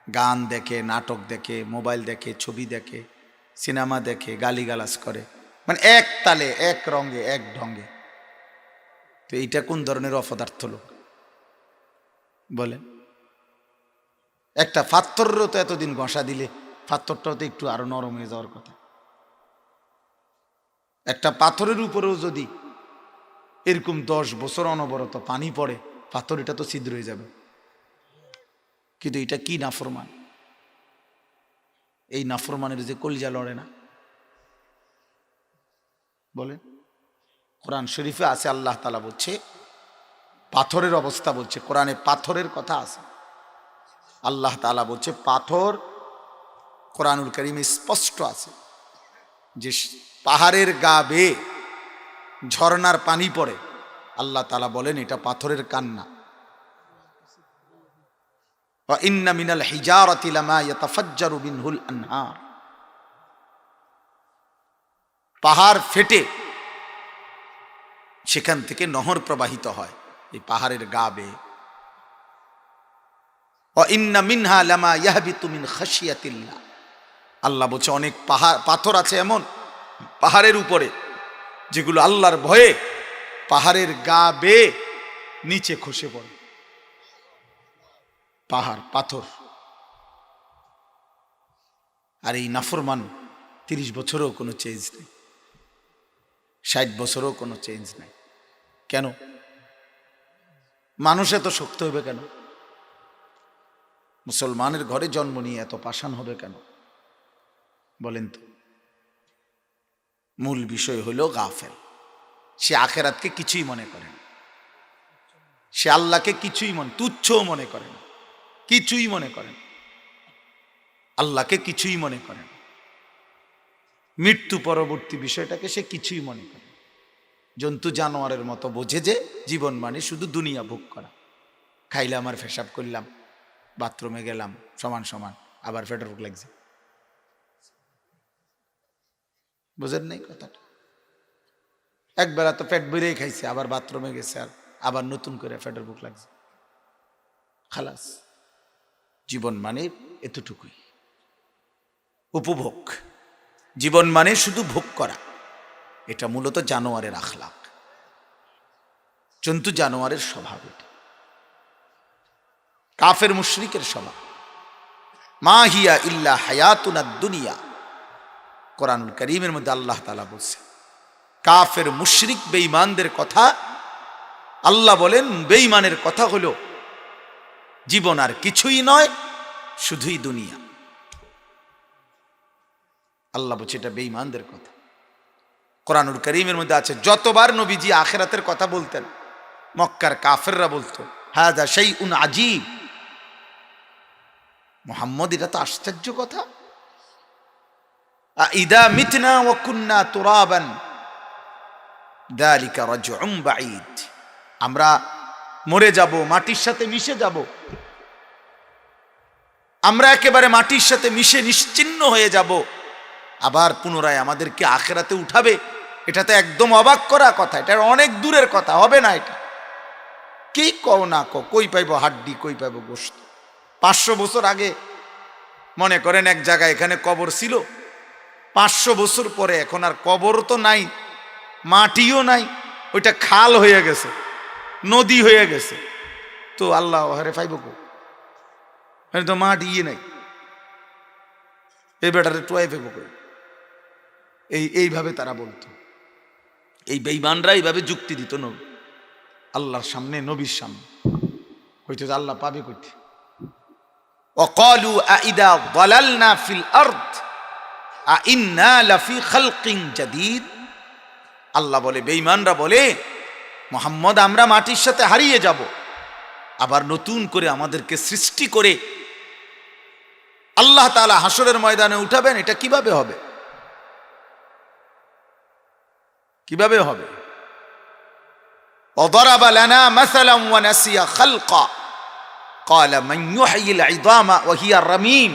গান দেখে, নাটক দেখে, মোবাইল দেখে, ছবি দেখে, সিনেমা দেখে, গালিগালাজ করে, মানে এক তালে, এক রঙে, এক ঢঙ্গে। তো এইটা কোন ধরনের অপদার্থ লোক বলে? একটা পাথরেরও তো এতদিন ঘষা দিলে পাথরটাও তো একটু আরো নরম হয়ে যাওয়ার কথা। একটা পাথরের উপরেও যদি এরকম 10 বছর অনবরত পানি পড়ে, পাথর এটা তো ছিদ্র হয়ে যাবে। কিন্তু এটা কি নাফরমান! এই নাফরমানের যে কলিজা লড়ে না বলে। কোরআন শরীফে আছে, আল্লাহ তাআলা বলছে, পাথরের অবস্থা বলছে, কোরআনে পাথরের কথা আছে। আল্লাহ তাআলা বলছে পাথর, কোরআনুল কারীমে স্পষ্ট আছে যে পাহাড়ের গা বেয়ে ঝর্ণার পানি পড়ে, আল্লাহ তাআলা বলেন এটা পাথরের কান্না। ওয়া ইন্না মিনাল হিজারাতি লামা ইয়াতাফাজ্জারু মিনহুল আনহার, পাহাড় ফেটে সেখান থেকে নহর প্রবাহিত হয় এই পাহাড়ের গা বেয়ে। ওয়া ইন্না মিনহা লামা ইয়াহবিতু মিন খাশিয়াতিল্লাহ, আল্লাহ বলছে অনেক পাথর আছে এমন পাহাড়ের উপরে যেগুলো আল্লাহর ভয়ে পাহাড়ের গা বেয়ে নিচে খসে পড়ে। পাহাড়, পাথর। আর এই নাফরমান 30 বছরও কোনো চেঞ্জ নেই, 60 বছরও কোনো চেঞ্জ নেই। কেন? মানুষ এত শক্ত হবে কেন? মুসলমানের ঘরে জন্ম নিয়ে এত পাষাণ হবে কেন বলেন তো? মূল বিষয় হলো গাফেল। সে আখেরাতকে কিছুই মনে করে না, সে আল্লাহকে কিছুই তুচ্ছও মনে করে না, কিছুই মনে করে না, আল্লাহকে কিছুই মনে করে না। মৃত্যু পরবর্তী বিষয়টাকে সে কিছুই মনে করে না। জন্তু জানোয়ারের মতো বোঝে যে জীবন মানে শুধু দুনিয়া ভোগ করা। খাইলাম আর পেশাব করলাম, বাথরুমে গেলাম, সমান সমান, আবার পেটের ভোগ লাগছে। বুঝেন নাই কথাটা? একবেলা তো পেট বেড়েই খাইছে, আবার বাথরুমে গেছে, আর আবার নতুন করে পেটের ভোগ লাগছে। খালাস। জীবন মানে এতটুকুই, উপভোগ। জীবন মানে শুধু ভোগ করা। এটা মূলত জানোয়ারের আখলাক, জন্তু জানোয়ারের স্বভাব। এটা কাফের মুশরিকের স্বভাব। মা হিয়া ইল্লা হায়াতুনা দুনিয়া, কোরআনুল কারীমের মধ্যে আল্লাহ তাআলা বলছে কাফের মুশরিক বেঈমানদের কথা। আল্লাহ বলেন বেঈমানের কথা হলো জীবন আর কিছুই নয়, শুধুই দুনিয়া। আল্লাহ বলছে এটা বেঈমানদের কথা। কোরআনুল কারীমের মধ্যে আছে, যতবার নবীজি আখিরাতের কথা বলতেন মক্কার কাফেররা বলতো হাযা শাইউন আজীব, মুহাম্মদ এটা তো আশ্চর্য কথা। ইদা মিতনা ওয়া কুন্না তুরাবান যালিকা রাজউম বাঈদ, আমরা মরে যাব, মাটির সাথে মিশে যাব, আমরা একেবারে মাটির সাথে মিশে নিশ্চিহ্ন হয়ে যাব, আবার পুনরায় আমাদেরকে আখিরাতে উঠাবে, এটা তো একদম অবাক করা কথা, এটা অনেক দূরের কথা, হবে না। এটা কি কও না কও, কই পাইব হাড্ডি, কই পাইব গোশত? 500 বছর আগে মনে করেন এক জায়গায় এখানে কবর ছিল, 500 বছর পরে এখন আর কবর তো নাই, মাটিও নাই, ওইটা খাল হয়ে গেছে, নদী হয়ে গেছে। তো আল্লাহ হারে পাইব কো? তো মাটি নাই, এই বেটারে টোয়াই পাইব কই? এইভাবে তারা বলতো। এই বেঈমানরা এইভাবে যুক্তি দিত নবী আল্লাহর সামনে, নবীর সামনে। কইতো যে আল্লাহ পাবে কইতে। وقالوا أإذا ضللنا في الأرض أإنا لفي خلق جديد, আল্লাহ বলে, বেঈমানরা বলে মুহাম্মদ আমরা মাটির সাথে হারিয়ে যাব, আবার নতুন করে আমাদেরকে সৃষ্টি করে আল্লাহ তাআলা হাসরের ময়দানে উঠাবেন, এটা কিভাবে হবে? কিভাবে হবে? وضرب لنا مثلا ونسي خلقا قال من يحيي العظام وهي رميم,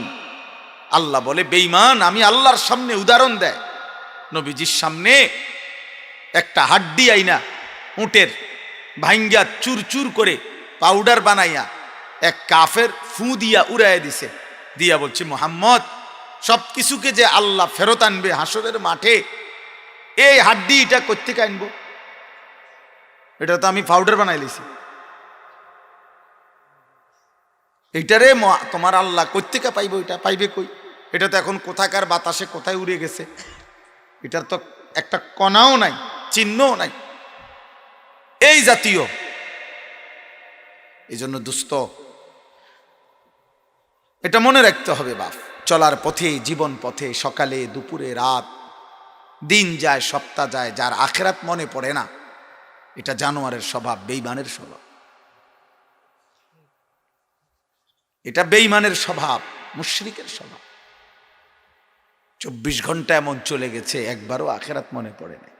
আল্লাহ বলে বেঈমান আমি আল্লাহর সামনে উদাহরণ দেয়, নবীজির সামনে একটা হাড্ডি আইনা উটের ভাঙ্গা চুরচুর করে পাউডার বানাইয়া এক কাফের ফু দিয়া উড়াইয়া দিছে, দিয়া বলছি, মুহাম্মদ, সব কিছুকে যে আল্লাহ ফেরত আনবে হাসরের মাঠে, এই হাড্ডি এটা কোত্থেকে আনবো? এটা তো আমি পাউডার বানাই লিছি। এইটারে তোমার আল্লাহ কোত্থেকে পাইব? এটা পাইবে কই? এটা তো এখন কোথাকার বাতাসে কোথায় উড়ে গেছে, এটার তো একটা কণাও নাই, চিহ্নও নাই, এই জাতীয়। এই জন্য দুস্থ, এটা মনে রাখতে হবে বাপ। চলার পথে, জীবন পথে, সকালে দুপুরে রাত, দিন যায় সপ্তাহ যায়, যার আখিরাত মনে পড়ে না, এটা জানোয়ারের স্বভাব, বেঈমানের স্বভাব। এটা বেঈমানের স্বভাব, মুশরিকের স্বভাব। 24 ঘন্টা এমন চলে গেছে, একবারও আখিরাত মনে পড়ে নাই।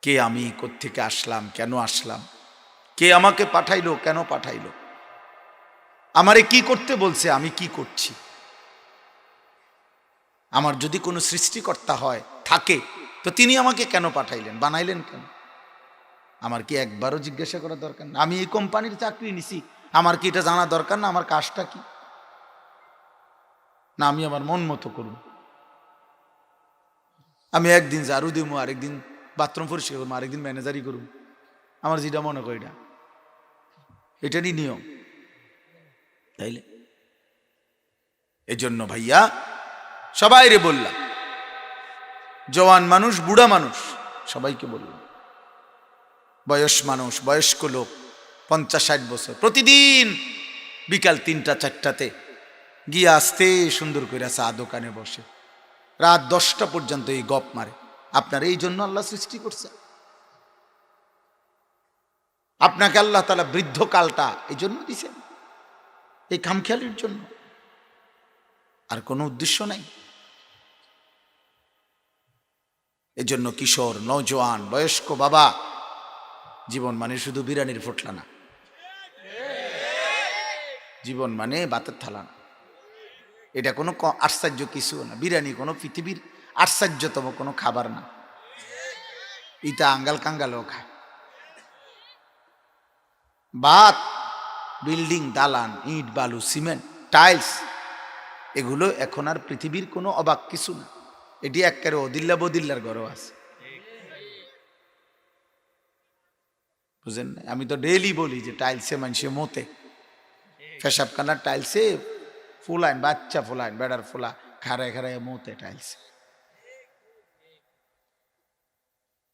কে আমি, কোত্থেকে আসলাম, কেন আসলাম, কে আমাকে পাঠাইলো, কেন পাঠাইলো, আমারে কি করতে বলছে, আমি কি করছি। আমার যদি কোনো সৃষ্টিকর্তা হয় থাকে, তো তিনি আমাকে কেন পাঠাইলেন, বানাইলেন কেন? আমার কি একবারও জিজ্ঞাসা করা দরকার না? আমি এই কোম্পানির চাকরি নিছি, আমার কি এটা জানা দরকার না আমার কাজটা কি? না আমি আমার মন মতো করব, আমি একদিন ঝাড়ু দিব, আরেকদিন বাথরুম পরিষ্কার করবো, আরেকদিন ম্যানেজারই করব, আমার যেটা মনে করি এটা, এটারই নিয়ম, তাইলে? এই জন্য ভাইয়া সবাইরে বললাম, জওয়ান মানুষ, বুড়া মানুষ, সবাইকে বললাম, বয়স মানুষ, বয়স্ক লোক 50-60 বছর, প্রতিদিন বিকাল 3টা-4টাতে গিয়ে আসতে সুন্দর করে চা দোকানে বসে রাত 10টা পর্যন্ত এই গপ মারে। আপনার এই জন্য আল্লাহ সৃষ্টি করছে, আপনাকে আল্লাহ তাআলা বৃদ্ধ কালটা এই জন্য দিছেন, এই খামখেয়ালির জন্য, আর কোনো উদ্দেশ্য নাই। এই জন্য কিশোর, নওজোয়ান, বয়স্ক বাবা, জীবন মানে শুধু বিরিয়ানির ফোটলা না, জীবন মানে ভাতের থালা না, এটা কোনো আশ্চর্য কিছু না। বিরিয়ানি কোনো পৃথিবীর আশ্চর্যতম কোনো খাবার না, এটা আঙ্গাল কাঙ্গালও খায়। ভাত, বিল্ডিং, দালান, ইট, বালু, সিমেন্ট, টাইলস, এগুলো এখন আর পৃথিবীর কোনো অবাক কিছু না। এটি একেবারে অদিল্লা বদিল্লার ঘরও আছে, বুঝেন না? আমি তো ডেইলি বলি যে টাইলসে মানুষে মতে, পেশাবখানার টাইলসে ফুলাইন, বাচ্চা ফুলাইন, বেড়ার ফুলা খাড়ায় খাড়ায় মতে টাইলসে।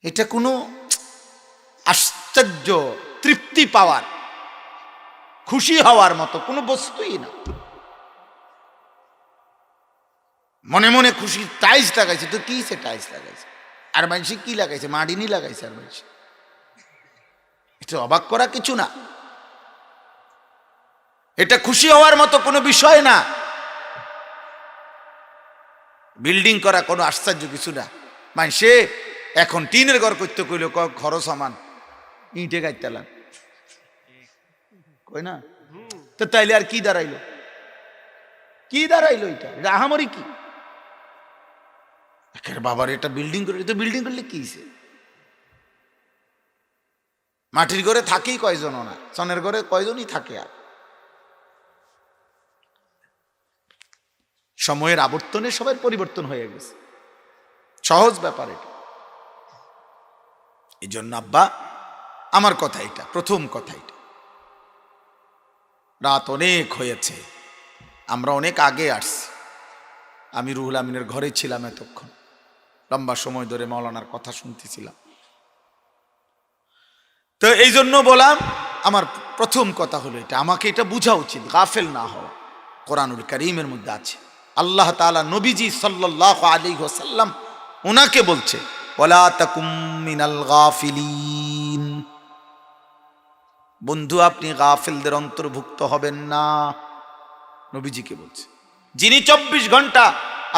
এটা কোনো আশ্চর্য, তৃপ্তি পাওয়ার, খুশি হওয়ার মতো কোনো বস্তুই না। মনে মনে খুশি, টাইলস লাগাইছে তো কি, সে টাইলস লাগাইছে, আর মানুষ কি লাগাইছে, মাডিনি লাগাইছে, আর মানুষ, এটা অবাক করা কিছু না, এটা খুশি হওয়ার মতো কোনো বিষয় না। বিল্ডিং করা কোনো আশ্চর্য কিছু না। মানুষে এখন টিনের ঘর করতে কইল খরচ সমান, ইটে গাইতালাম কই না, তো তাইলে আর কি দাঁড়াইলো, কি দাঁড়াইলো, এটা আহামরি কি? বাবার এটা বিল্ডিং করে, তো বিল্ডিং করলে কি হইছে? মাটির ঘরে থাকেই কয়জন, না চনের ঘরে কয়জনই থাকে। আর সময়ের আবর্তনে সবার পরিবর্তন হয়ে গেছে, সহজ ব্যাপার এটা। এই জন্য আব্বা, আমার কথা এটা, প্রথম কথা এটা, রাত অনেক হয়েছে, আমরা অনেক আগে আসছি। আমি রুহুল আমিনের ঘরে ছিলাম এতক্ষণ, লম্বা সময় ধরে মাওলানার কথা শুনতেছিলাম। তো এই জন্য বললাম, আমার প্রথম কথা হলো এটা, আমাকে এটা বোঝা উচিত, গাফেল না হওয়া। কোরআনুল কারীমের মধ্যে আছে, আল্লাহ তাআলা নবীজি সাল্লাল্লাহু আলাইহি ওয়াসাল্লাম ওনাকে বলছে, ওয়ালা তাকুম মিনাল গাফিলিন, বন্ধু আপনি গাফিলদের অন্তর্ভুক্ত হবেন না। নবীজিকে বলছে, যিনি 24 ঘন্টা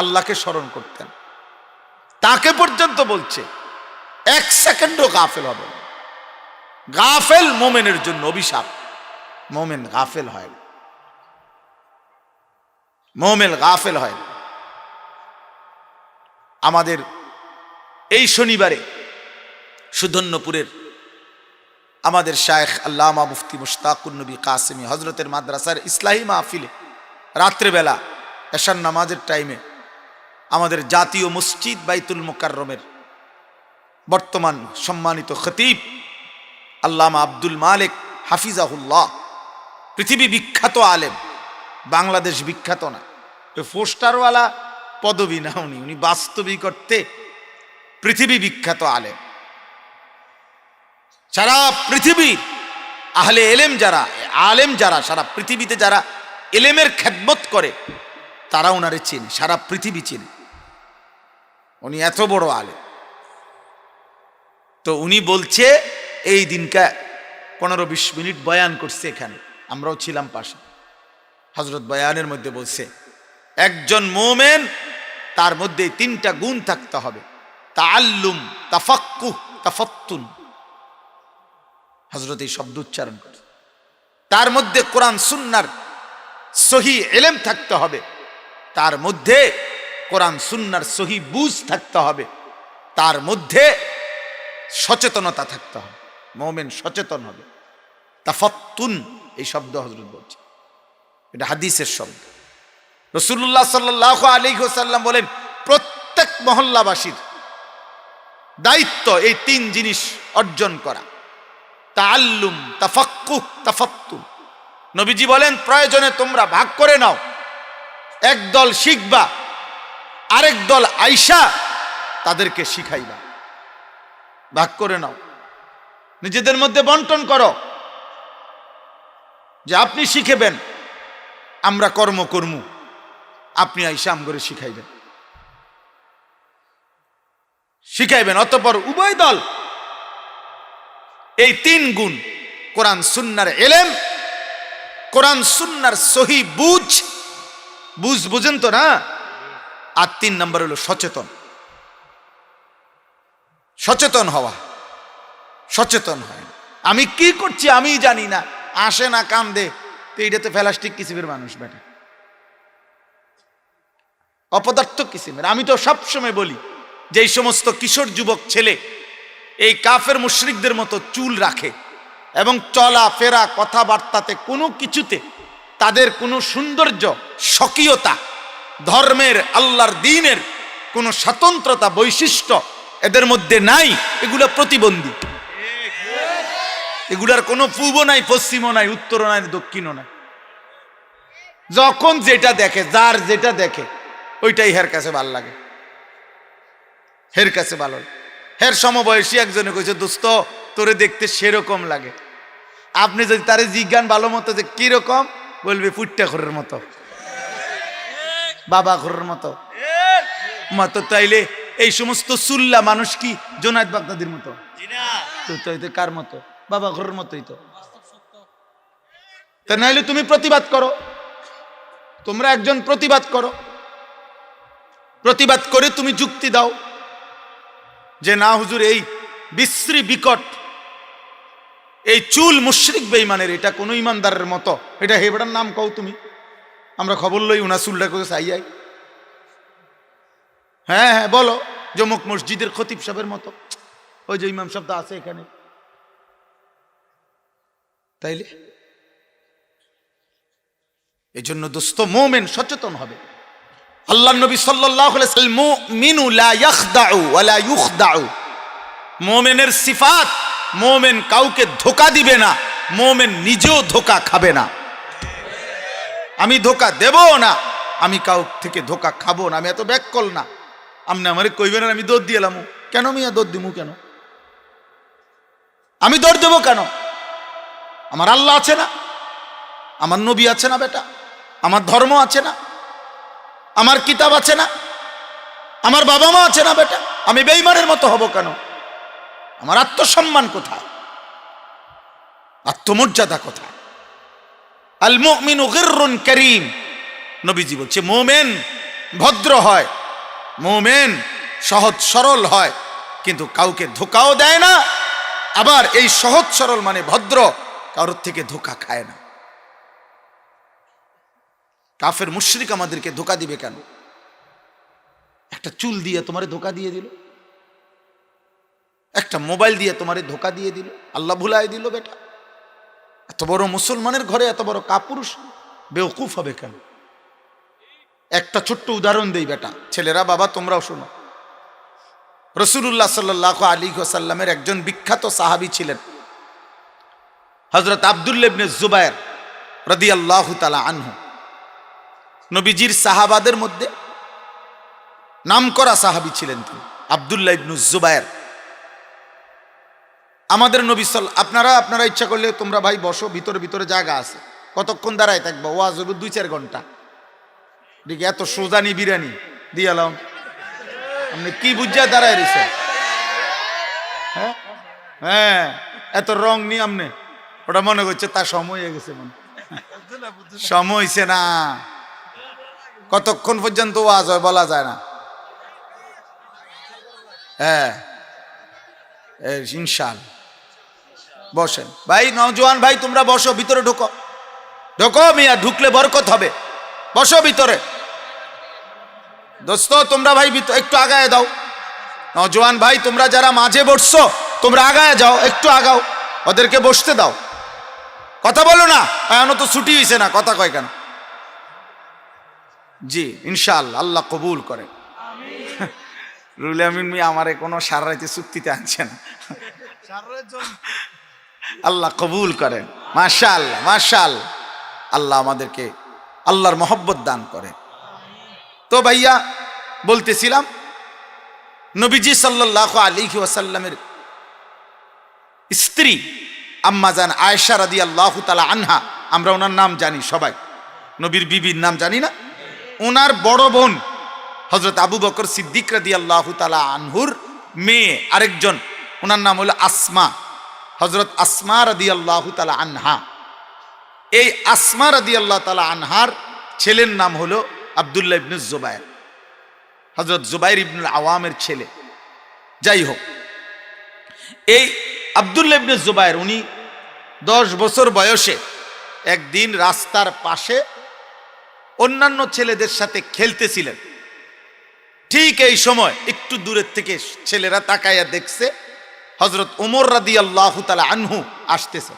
আল্লাহকে স্মরণ করতেন, তাকে পর্যন্ত বলছে 1 সেকেন্ডও গাফেল হবে না। গাফেল মোমেনের জন্য অভিশাপ, মোমেন গাফেল হয় না, মোমেন গাফেল হয় না। আমাদের এই শনিবারে সুধন্যপুরের আমাদের শায়েখ আল্লামা মুফতি মুশতাকুন নবী কাসেমি হজরতের মাদ্রাসার ইসলাহি মাহফিলে রাত্রেবেলা এশার নামাজের টাইমে আমাদের জাতীয় মসজিদ বাইতুল মুকাররমের বর্তমান সম্মানিত খতিব আল্লামা আব্দুল মালিক হাফিজাহুল্লাহ, পৃথিবী বিখ্যাত আলেম, বাংলাদেশ বিখ্যাত না, পোস্টারওয়ালা পদবী না, উনি বাস্তবিক অর্থে পৃথিবী বিখ্যাত আলেম। সারা পৃথিবীর আহলে এলেম যারা, আলেম যারা, সারা পৃথিবীতে যারা এলেমের খেদমত করে তারা ওনারে চেনে, সারা পৃথিবী চেনে। উনি এত বড় আলেম। তো উনি বলছে এই দিনকা 15-20 মিনিট বয়ান করছে এখানে, আমরাও ছিলাম পাশে। হযরত বয়ানের মধ্যে বলছে একজন মোমেন তার মধ্যে 3টা গুণ থাকতে হবে, তাআল্লুম, তাফাক্কুহ, তাফাত্তুন। হযরত এই শব্দ উচ্চারণ করে। তার মধ্যে কোরআন সুন্নাহর সহি ইলম থাকতে হবে, তার মধ্যে কোরআন সুন্নাহর সহি বুঝ থাকতে হবে, তার মধ্যে সচেতনতা থাকতে হবে। মুমিন সচেতন হবে। তাফাত্তুন এই শব্দ হযরত বলছে, এটা হাদিসের শব্দ। রাসূলুল্লাহ সাল্লাল্লাহু আলাইহি ওয়াসাল্লাম বলেন প্রত্যেক মহল্লাবাসীর দায়িত্ব এই 3 জিনিস অর্জন করা, তাআল্লুম, তাফাক্কুহ, তাফাত্তুন। নবীজি বলেন প্রয়োজনে তোমরা ভাগ করে নাও, এক দল শিখবা, আরেক দল আইসা তাদেরকে শিখাইবা। ভাগ করে নাও, নিজেদের মধ্যে বন্টন করো, যে আপনি শিখেবেন, আমরা কর্ম করমু, আপনি আইসা আমগরে শিখাইবেন, শিখাইবেন। অতঃপর উভয় দল এই 3 গুণ, কোরআন সুন্নাহর ইলম, কোরআন সুন্নাহর সহি বুঝ, বুঝেন তো না? আর 3 নম্বর হলো সচেতন, সচেতন হওয়া। সচেতন হয়, আমি কি করছি আমি জানি না, আসে না কান্দে, তো এইটাতে প্লাস্টিক কিসিমের মানুষ বেটা, অপদার্থ কিসিমের। আমি তো সবসময় বলি যে এই সমস্ত কিশোর যুবক ছেলে এই কাফের মুশরিকদের মতো চুল রাখে এবং চলা ফেরা কথাবার্তাতে কোনো কিছুতে তাদের কোনো সৌন্দর্য, স্বকীয়তা, ধর্মের, আল্লাহর দ্বীনের কোনো স্বতন্ত্রতা, বৈশিষ্ট্য এদের মধ্যে নাই। এগুলো প্রতিবন্ধী, এগুলার কোনো পূর্ব নাই, পশ্চিমও নাই, উত্তরও নাই, দক্ষিণও নাই। যখন যেটা দেখে, যার যেটা দেখে ওইটাই হের কাছে ভালো লাগে, হের কাছে ভালো। হের সমবয়সী একজনে কইছে দোস্ত তোরে দেখতে সেরকম লাগে। আপনি যদি তারে জিজ্ঞান ভালো মতো যে কিরকম, বলবে ফুট্টা ঘরের মতো, বাবা ঘরের মতো মতো। তাইলে এই সমস্ত সুল্লা মানুষ কি জোনায়েদ বাগদাদির মতো? তো কার মতো? বাবা ঘরের মতোই তো। তা নাইলে তুমি প্রতিবাদ করো, তোমরা একজন প্রতিবাদ করো, প্রতিবাদ করে তুমি যুক্তি দাও যে না হুজুর এই বিশ্রী বিকট এই চুল মুশরিক বেঈমানের, এটা কোন ইমানদারের মতো, এটা হেবড়ার নাম কও তুমি, আমরা খবর লই উনা চুলটা করে চাইয়াই। হ্যাঁ হ্যাঁ বলো, জমুক মসজিদের খতিব সাহেবের মতো, ওই যে ইমাম সাহেব আছে এখানে। তাইলে এই জন্য দোস্ত মুমিন সচেতন হবে। আল্লাহ নবী সাল্লাল্লাহু আলাইহি ওয়াসাল্লাম মুমিনু লা ইয়াখদাউ ওয়া লা ইউখদাউ, মুমিনের সিফাত, মুমিন কাউকে ধোঁকা দিবে না, মুমিন নিজেও ধোঁকা খাবে না। আমি ধোঁকা দেবও না, আমি কাউ থেকে ধোঁকা খাবো না। আমি এত ব্যাককল না, আপনি আমারে কইবেন আমি দৌড় দিয়ে এলাম। কেন মিয়া দৌড় দিমু? কেন আমি দৌড় দেবো কেন? আমার আল্লাহ আছে না, আমার নবী আছে না বেটা, আমার ধর্ম আছে না, আমার কিতাব আছে না, আমার বাবা মা আছে না বেটা, আমি বেঈমানের মতো হব কেন? আমার আত্মসম্মান কোথায়? আত্মমর্যাদা কোথায়? আল মুমিনু গিররুন কারীম, নবীজি বলছে মুমিন ভদ্র হয়, মুমিন সহজ সরল হয়, কিন্তু কাউকে ধোঁকাও দেয় না, আবার এই সহজ সরল মানে ভদ্র, কারোর থেকে ধোঁকা খায় না। কাফের মুশরিক আমাদেরকে ধোঁকা দিবে কেন? একটা চুল দিয়ে তোমারে ধোঁকা দিয়ে দিল, একটা মোবাইল দিয়ে তোমারে ধোঁকা দিয়ে দিল, আল্লাহ ভুলাই দিল বেটা। এত বড় মুসলমানের ঘরে এত বড় কাপুরুষ বেওকুফ হবে কেন? একটা ছোট্ট উদাহরণ দেই বেটা, ছেলেরা বাবা তোমরাও শোনো। রাসূলুল্লাহ সাল্লাল্লাহু আলাইহি ওয়াসাল্লামের একজন বিখ্যাত সাহাবী ছিলেন হযরত আব্দুল্লাহ ইবনে জুবায়ের রাদিয়াল্লাহু তাআলা আনহু। নবীজির সাহাবাদের মধ্যে নামকরা সাহাবী ছিলেন তিনি, আব্দুল্লাহ ইবনে জুবায়ের। আমাদের নবী আপনারা ইচ্ছা করলে তোমরা ভাই বসো, ভিতরে ভিতরে জায়গা আছে, কতক্ষণ দাঁড়ায় থাকবো? ওয়াজ হবে 2-4 ঘন্টা। দেখি এত সোজানি বিরিয়ানি দিয়ালাম, আপনি কি বুঝা দাঁড়ায় রয়েছে? হ্যাঁ হ্যাঁ, এত রং নি আমনে, ওটা মনে করছে তার সময় হয়ে গেছে, মনে সময় হয়েছে না। কতক্ষণ পর্যন্ত ওয়াজ হয় বলা যায় না। হ্যাঁ ইনশাআল্লাহ বসেন ভাই, নওজোয়ান ভাই তোমরা বসো, ভিতরে ঢোকো ঢোকো মিয়া, ঢুকলে বরকত হবে, বসো ভিতরে। দোস্ত তোমরা ভাই একটু আগায় দাও, নওজোয়ান ভাই তোমরা যারা মাঝে বসছো তোমরা আগায় যাও, একটু আগাও, ওদেরকে বসতে দাও। কথা বলো না, এখনো তো ছুটি হয়েছে না, কথা কয় কেন? জি ইনশাআল্লাহ আল্লাহ কবুল করে। রুলে আমিন মিয়া আমারে কোনো সারা রাতে চুক্তিতে আনছে না, আল্লাহ কবুল করেন। মাশাআল্লাহ মাশাআল্লাহ, আল্লাহ আমাদেরকে আল্লাহর মহব্বত দান করে। তো ভাইয়া বলতেছিলাম, নবীজি সাল্লাল্লাহু আলাইহি ওয়াসাল্লামের স্ত্রী আম্মা জান আয়েশা রাদিয়াল্লাহু তাআলা আনহা, আমরা ওনার নাম জানি সবাই, নবীর বিবির নাম জানি না। ওনার বড় বোন হযরত আবু বকর সিদ্দিক রাদিয়াল্লাহু তাআলা আনহুর মেয়ে আরেকজন, ওনার নাম হলো আসমা, হযরত আসমা রাদিয়াল্লাহু তাআলা আনহা। এই আসমা রাদিয়াল্লাহু তাআলা আনহার ছেলের নাম হলো আব্দুল্লাহ ইবনে জুবায়ের, হযরত জুবায়ের ইবনুল আওয়ামের ছেলে। যাই হোক, এই আব্দুল্লাহ ইবনে জুবায়ের উনি 10 বছর বয়সে একদিন রাস্তার পাশে অন্যান্য ছেলেদের সাথে খেলতেছিলেন। ঠিক এই সময় একটু দূরের থেকে ছেলেরা তাকাইয়া দেখছে হযরত ওমর রাদিয়াল্লাহু তাআলা আনহু আসতেছে।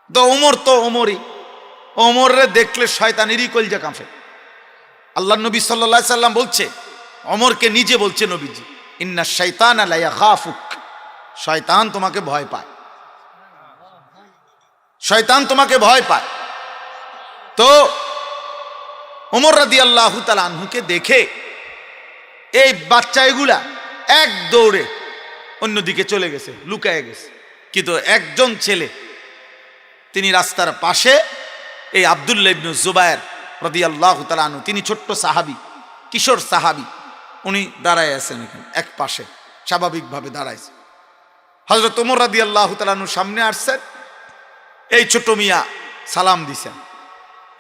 তো ওমর তো ওমরই, ওমরে দেখলে শয়তানেরই কলজা কাঁপে। আল্লাহর নবী সাল্লাল্লাহু আলাইহি সাল্লাম বলছে, ওমরকে নিজে বলছে নবীজি, ইন্না শাইতানা লা ইয়াখাফুক, শয়তান তোমাকে ভয় পায়, শয়তান তোমাকে ভয় পায়। তো ওমর রাদিয়াল্লাহু তাআলা আনহুকে দেখে এই বাচ্চা এগুলা এক দৌড়ে অন্যদিকে চলে গেছে, লুকায় গেছে। কিন্তু একজন ছেলে তিনি রাস্তার পাশে, এই আব্দুল্লাহ ইবনে জুবায়ের রাদিয়াল্লাহু তাআলা আনহু, তিনি ছোট্ট সাহাবী, কিশোর সাহাবী, উনি দাঁড়ায় আছেন এখানে এক পাশে, স্বাভাবিকভাবে দাঁড়াইছে। হযরত ওমর রাদিয়াল্লাহু তাআলা আনহু সামনে আসছেন, এই ছোট মিয়া সালাম দিছেন।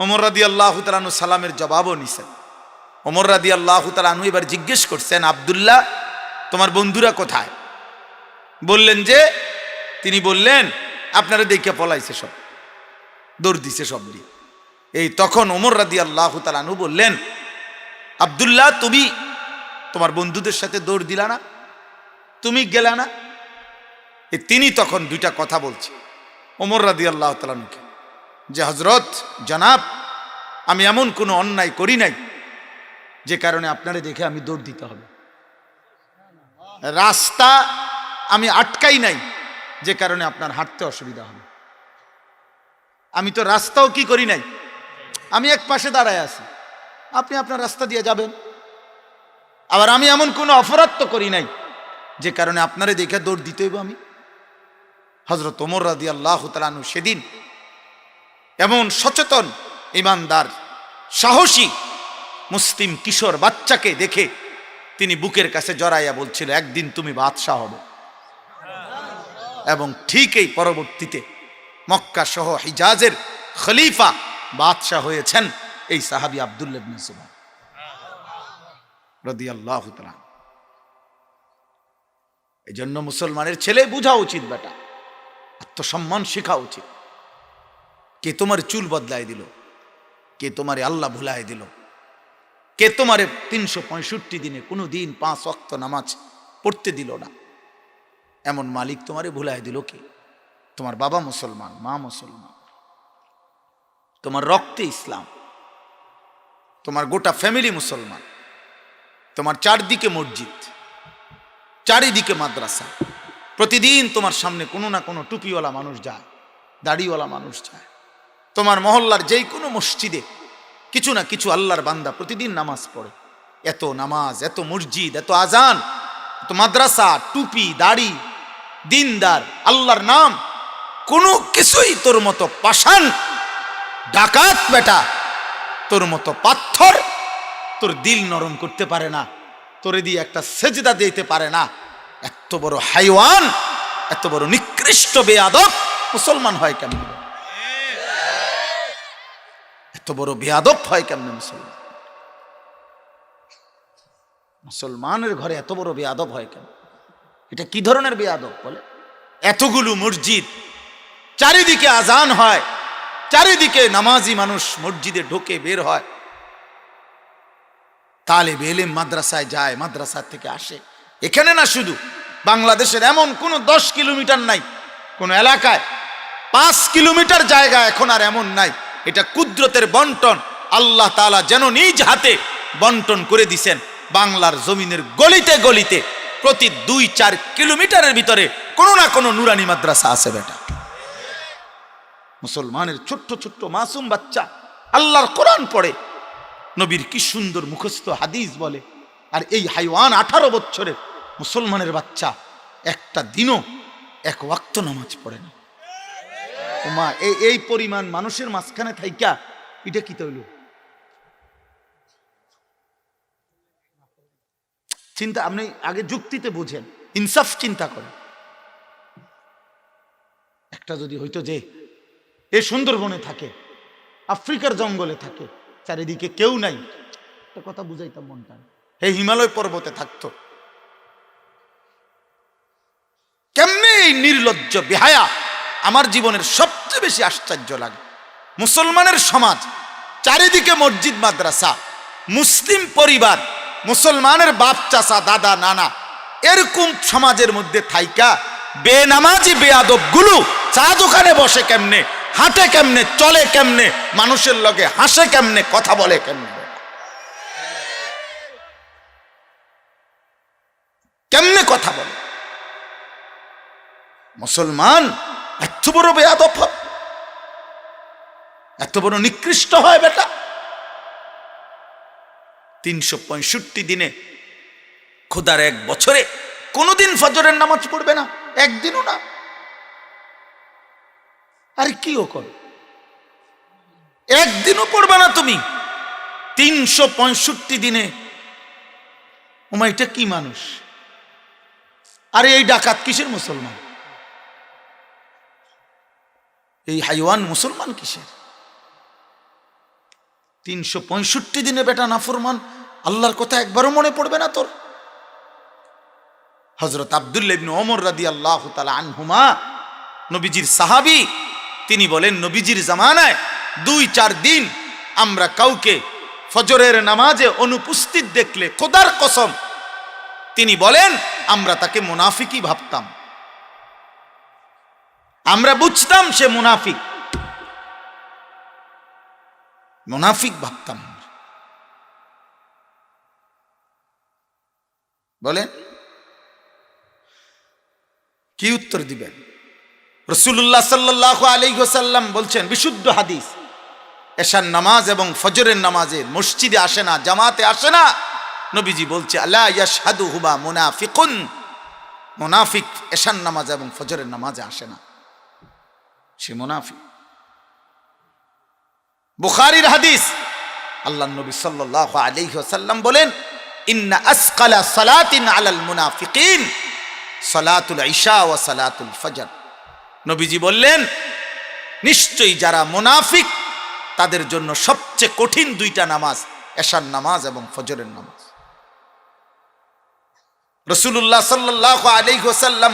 ওমর রাদিয়াল্লাহু তাআলা আনহু সালামের জবাবও নিছেন। ওমর রাদিয়াল্লাহু তাআলা আনহু এবার জিজ্ঞেস করছেন, আব্দুল্লাহ তোমার বন্ধুরা কোথায়? বললেন যে, তিনি বললেন আপনারা দেখে পলাইছে, সব দৌড় দিছে সব দিয়ে। এই তখন ওমর রাদিয়াল্লাহু তাআলা আনহু বললেন, আব্দুল্লাহ তুমি তোমার বন্ধুদের সাথে দৌড় দিলা না, তুমি গেলা না? তিনি তখন দুইটা কথা বলছে ওমর রাদিয়াল্লাহু তাআলা আনহুকে, যে হযরত জনাব, আমি এমন কোনো অন্যায় করি নাই যে কারণে আপনারা দেখে আমি দৌড় দিতে হবে, রাস্তা আমি আটকাই নাই যে কারণে আপনার হাঁটতে অসুবিধা হবে, আমি তো রাস্তাও কি করি নাই, আমি এক পাশে দাঁড়ায় আছি, আপনি আপনার রাস্তা দিয়ে যাবেন। আবার আমি এমন কোনো অপরাধ তো করি নাই যে কারণে আপনারা দেখে দৌড় দিতে হইব আমি। হযরত ওমর রাদিয়াল্লাহু তাআলা আনহু সেদিন এমন সচেতন, ইমানদার, সাহসী মুসলিম কিশোর বাচ্চাকে দেখে তিনি বুকের কাছে জড়াইয়া বলছিল, একদিন তুমি বাদশাহ হবে। এবং ঠিক এই পরবর্তীতে মক্কা সহ হিজাজের খলিফা বাদশাহ হয়েছেন এই সাহাবী আব্দুল্লাহ ইবনে জুবায়ের রাদিয়াল্লাহু তাআলা। এই জন্য মুসলমানের ছেলে বোঝা উচিত, বেটা আত্মসম্মান শেখা উচিত। কে তোমার চুল বদলায় দিল, কে তোমারে আল্লাহ ভুলায় দিল, কে তোমারে 365 দিনে কোনো দিন 5 ওয়াক্ত নামাজ পড়তে দিল না, এমন মালিক তোমারে ভুলায় দিল কে? তোমার বাবা মুসলমান, মা মুসলমান, তোমার রক্তে ইসলাম, তোমার গোটা ফ্যামিলি মুসলমান, তোমার চারদিকে মসজিদ, চারিদিকে মাদ্রাসা, প্রতিদিন তোমার সামনে কোনো না কোনো টুপিওয়ালা মানুষ যায়, দাড়িওয়ালা মানুষ যায়, তোমার মহল্লার যেই কোনো মসজিদে কিছু না কিছু আল্লাহর বান্দা প্রতিদিন নামাজ পড়ে। এত নামাজ, এত মসজিদ, এত আজান, এত মাদ্রাসা, টুপি, দাড়ি, দিনদার, আল্লাহর নাম, কোনো কিছুই তোর মতো পাষাণ ডাকাত বেটা, তোর মতো পাথর তোর দিল নরম করতে পারে না, তোরে দিয়ে একটা সেজদা দিতে পারে না। এত বড় হাইওয়ান, এত বড় নিকৃষ্ট বেয়াদব মুসলমান হয় কেমন? এত বড় বেয়াদব হয় কেমন মুসলমান? মুসলমানের ঘরে এত বড় বেয়াদব হয় কেন? এটা কি ধরনের বেয়াদব বলে? এতগুলো মসজিদ, চারিদিকে আজান হয়, চারিদিকে নামাজি মানুষ মসজিদে ঢোকে বের হয়, তালেব ইলম মাদ্রাসায় যায়, মাদ্রাসা থেকে আসে। এখানে না, শুধু বাংলাদেশের এমন কোন 10 কিলোমিটার নাই, কোন এলাকায় 5 কিলোমিটার জায়গা এখন আর এমন নাই। এটা কুদরতের বন্টন, আল্লাহ তাআলা যেন নিজ হাতে বন্টন করে দিছেন। বাংলার জমিনের গলিতে গলিতে প্রতি 2-4 কিলোমিটারের ভিতরে কোনো না কোনো নুরানি মাদ্রাসা আছে বেটা। মুসলমানের ছোট্ট ছোট্ট মাসুম বাচ্চা আল্লাহর কোরআন পড়ে, নবীর কি সুন্দর মুখস্থ হাদিস বলে। আর এই হাইওয়ান 18 বছরের মুসলমানের বাচ্চা একটা দিনও এক ওয়াক্ত নামাজ পড়ে না। ওমা, এই পরিমাণ মানুষের মাঝখানে থাইকা এটা কি তৈল? চিন্তা, আপনি আগে যুক্তিতে বুঝেন, ইনসাফ চিন্তা করেন। একটা যদি হইতো যে এই সুন্দরবনে থাকে, আফ্রিকার জঙ্গলে থাকে, চারিদিকে কেউ নাই, একটা কথা বুঝাইতাম মনটা, এই হিমালয় পর্বতে থাকতো, কেমনে এই নির্লজ্জ বেহায়া। আমার জীবনের সবচেয়ে বেশি আশ্চর্য লাগে, মুসলমানের সমাজ, চারিদিকে মসজিদ মাদ্রাসা, মুসলিম পরিবার, মুসলমানের বাপ চাচা দাদা নানা, এরকম সমাজের মধ্যে থাইকা বেনামাজি বেয়াদব গুলো চা দোকানে বসে কেমনে, হাঁটে কেমনে, চলে কেমনে, মানুষের লগে হাসে কেমনে, কথা বলে কেমনে, কেমনে কথা বলে। মুসলমান এত বড় বেয়াদব হয়, এত বড় নিকৃষ্ট হয় বেটা। 365 দিনে, খোদার এক বছরে কোনোদিন ফজরের নামাজ পড়বে না, একদিনও না। আরে কি ও কর, একদিনও পড়বে না তুমি 365 দিনে? ওমা, এটা কি মানুষ? আরে এই ডাকাত কিসের মুসলমান? এই হাইওয়ান মুসলমান কিসের? 365 দিনে বেটা নাফরমান, আল্লাহর কথা একবারও মনে পড়বে না তোর? হযরত আব্দুল্লাহ ইবনে ওমর রাদিয়াল্লাহু তাআলা আনহুমা, নবীজির সাহাবী, তিনি বলেন, নবীজির জামানায় 2-4 দিন আমরা কাউকে ফজরের নামাজে অনুপস্থিত দেখলে, খোদার কসম, তিনি বলেন আমরা তাকে মুনাফিকই ভাবতাম, আমরা বুঝতাম সে মুনাফিক, মুনাফিক ভাবতাম। বলেন কি উত্তর দিবেন? রাসূলুল্লাহ সাল্লাল্লাহু আলাইহি ওয়াসাল্লাম বলছেন, বিশুদ্ধ হাদিস, এশার নামাজ এবং ফজরের নামাজে মসজিদে আসে না, জামাতে আসে না। নবীজি বলছে, আলা ইয়াশহাদুহুমা মুনাফিকুন, মুনাফিক এশার নামাজ এবং ফজরের নামাজে আসে না, সে মুনাফিক। বুখারীর হাদিস, আল্লাহর নবী সাল্লাল্লাহু আলাইহি ওয়াসাল্লাম বলেন, ইন্না আসকালা সালাতিন আলাল মুনাফিকিন সালাতুল ইশা ওয়া সালাতুল ফজর। নবীজি বললেন, নিশ্চয়ই যারা মুনাফিক তাদের জন্য সবচেয়ে কঠিন 2টা নামাজ, এশার নামাজ এবং ফজরের নামাজ। রাসূলুল্লাহ সাল্লাল্লাহু আলাইহি ওয়াসাল্লাম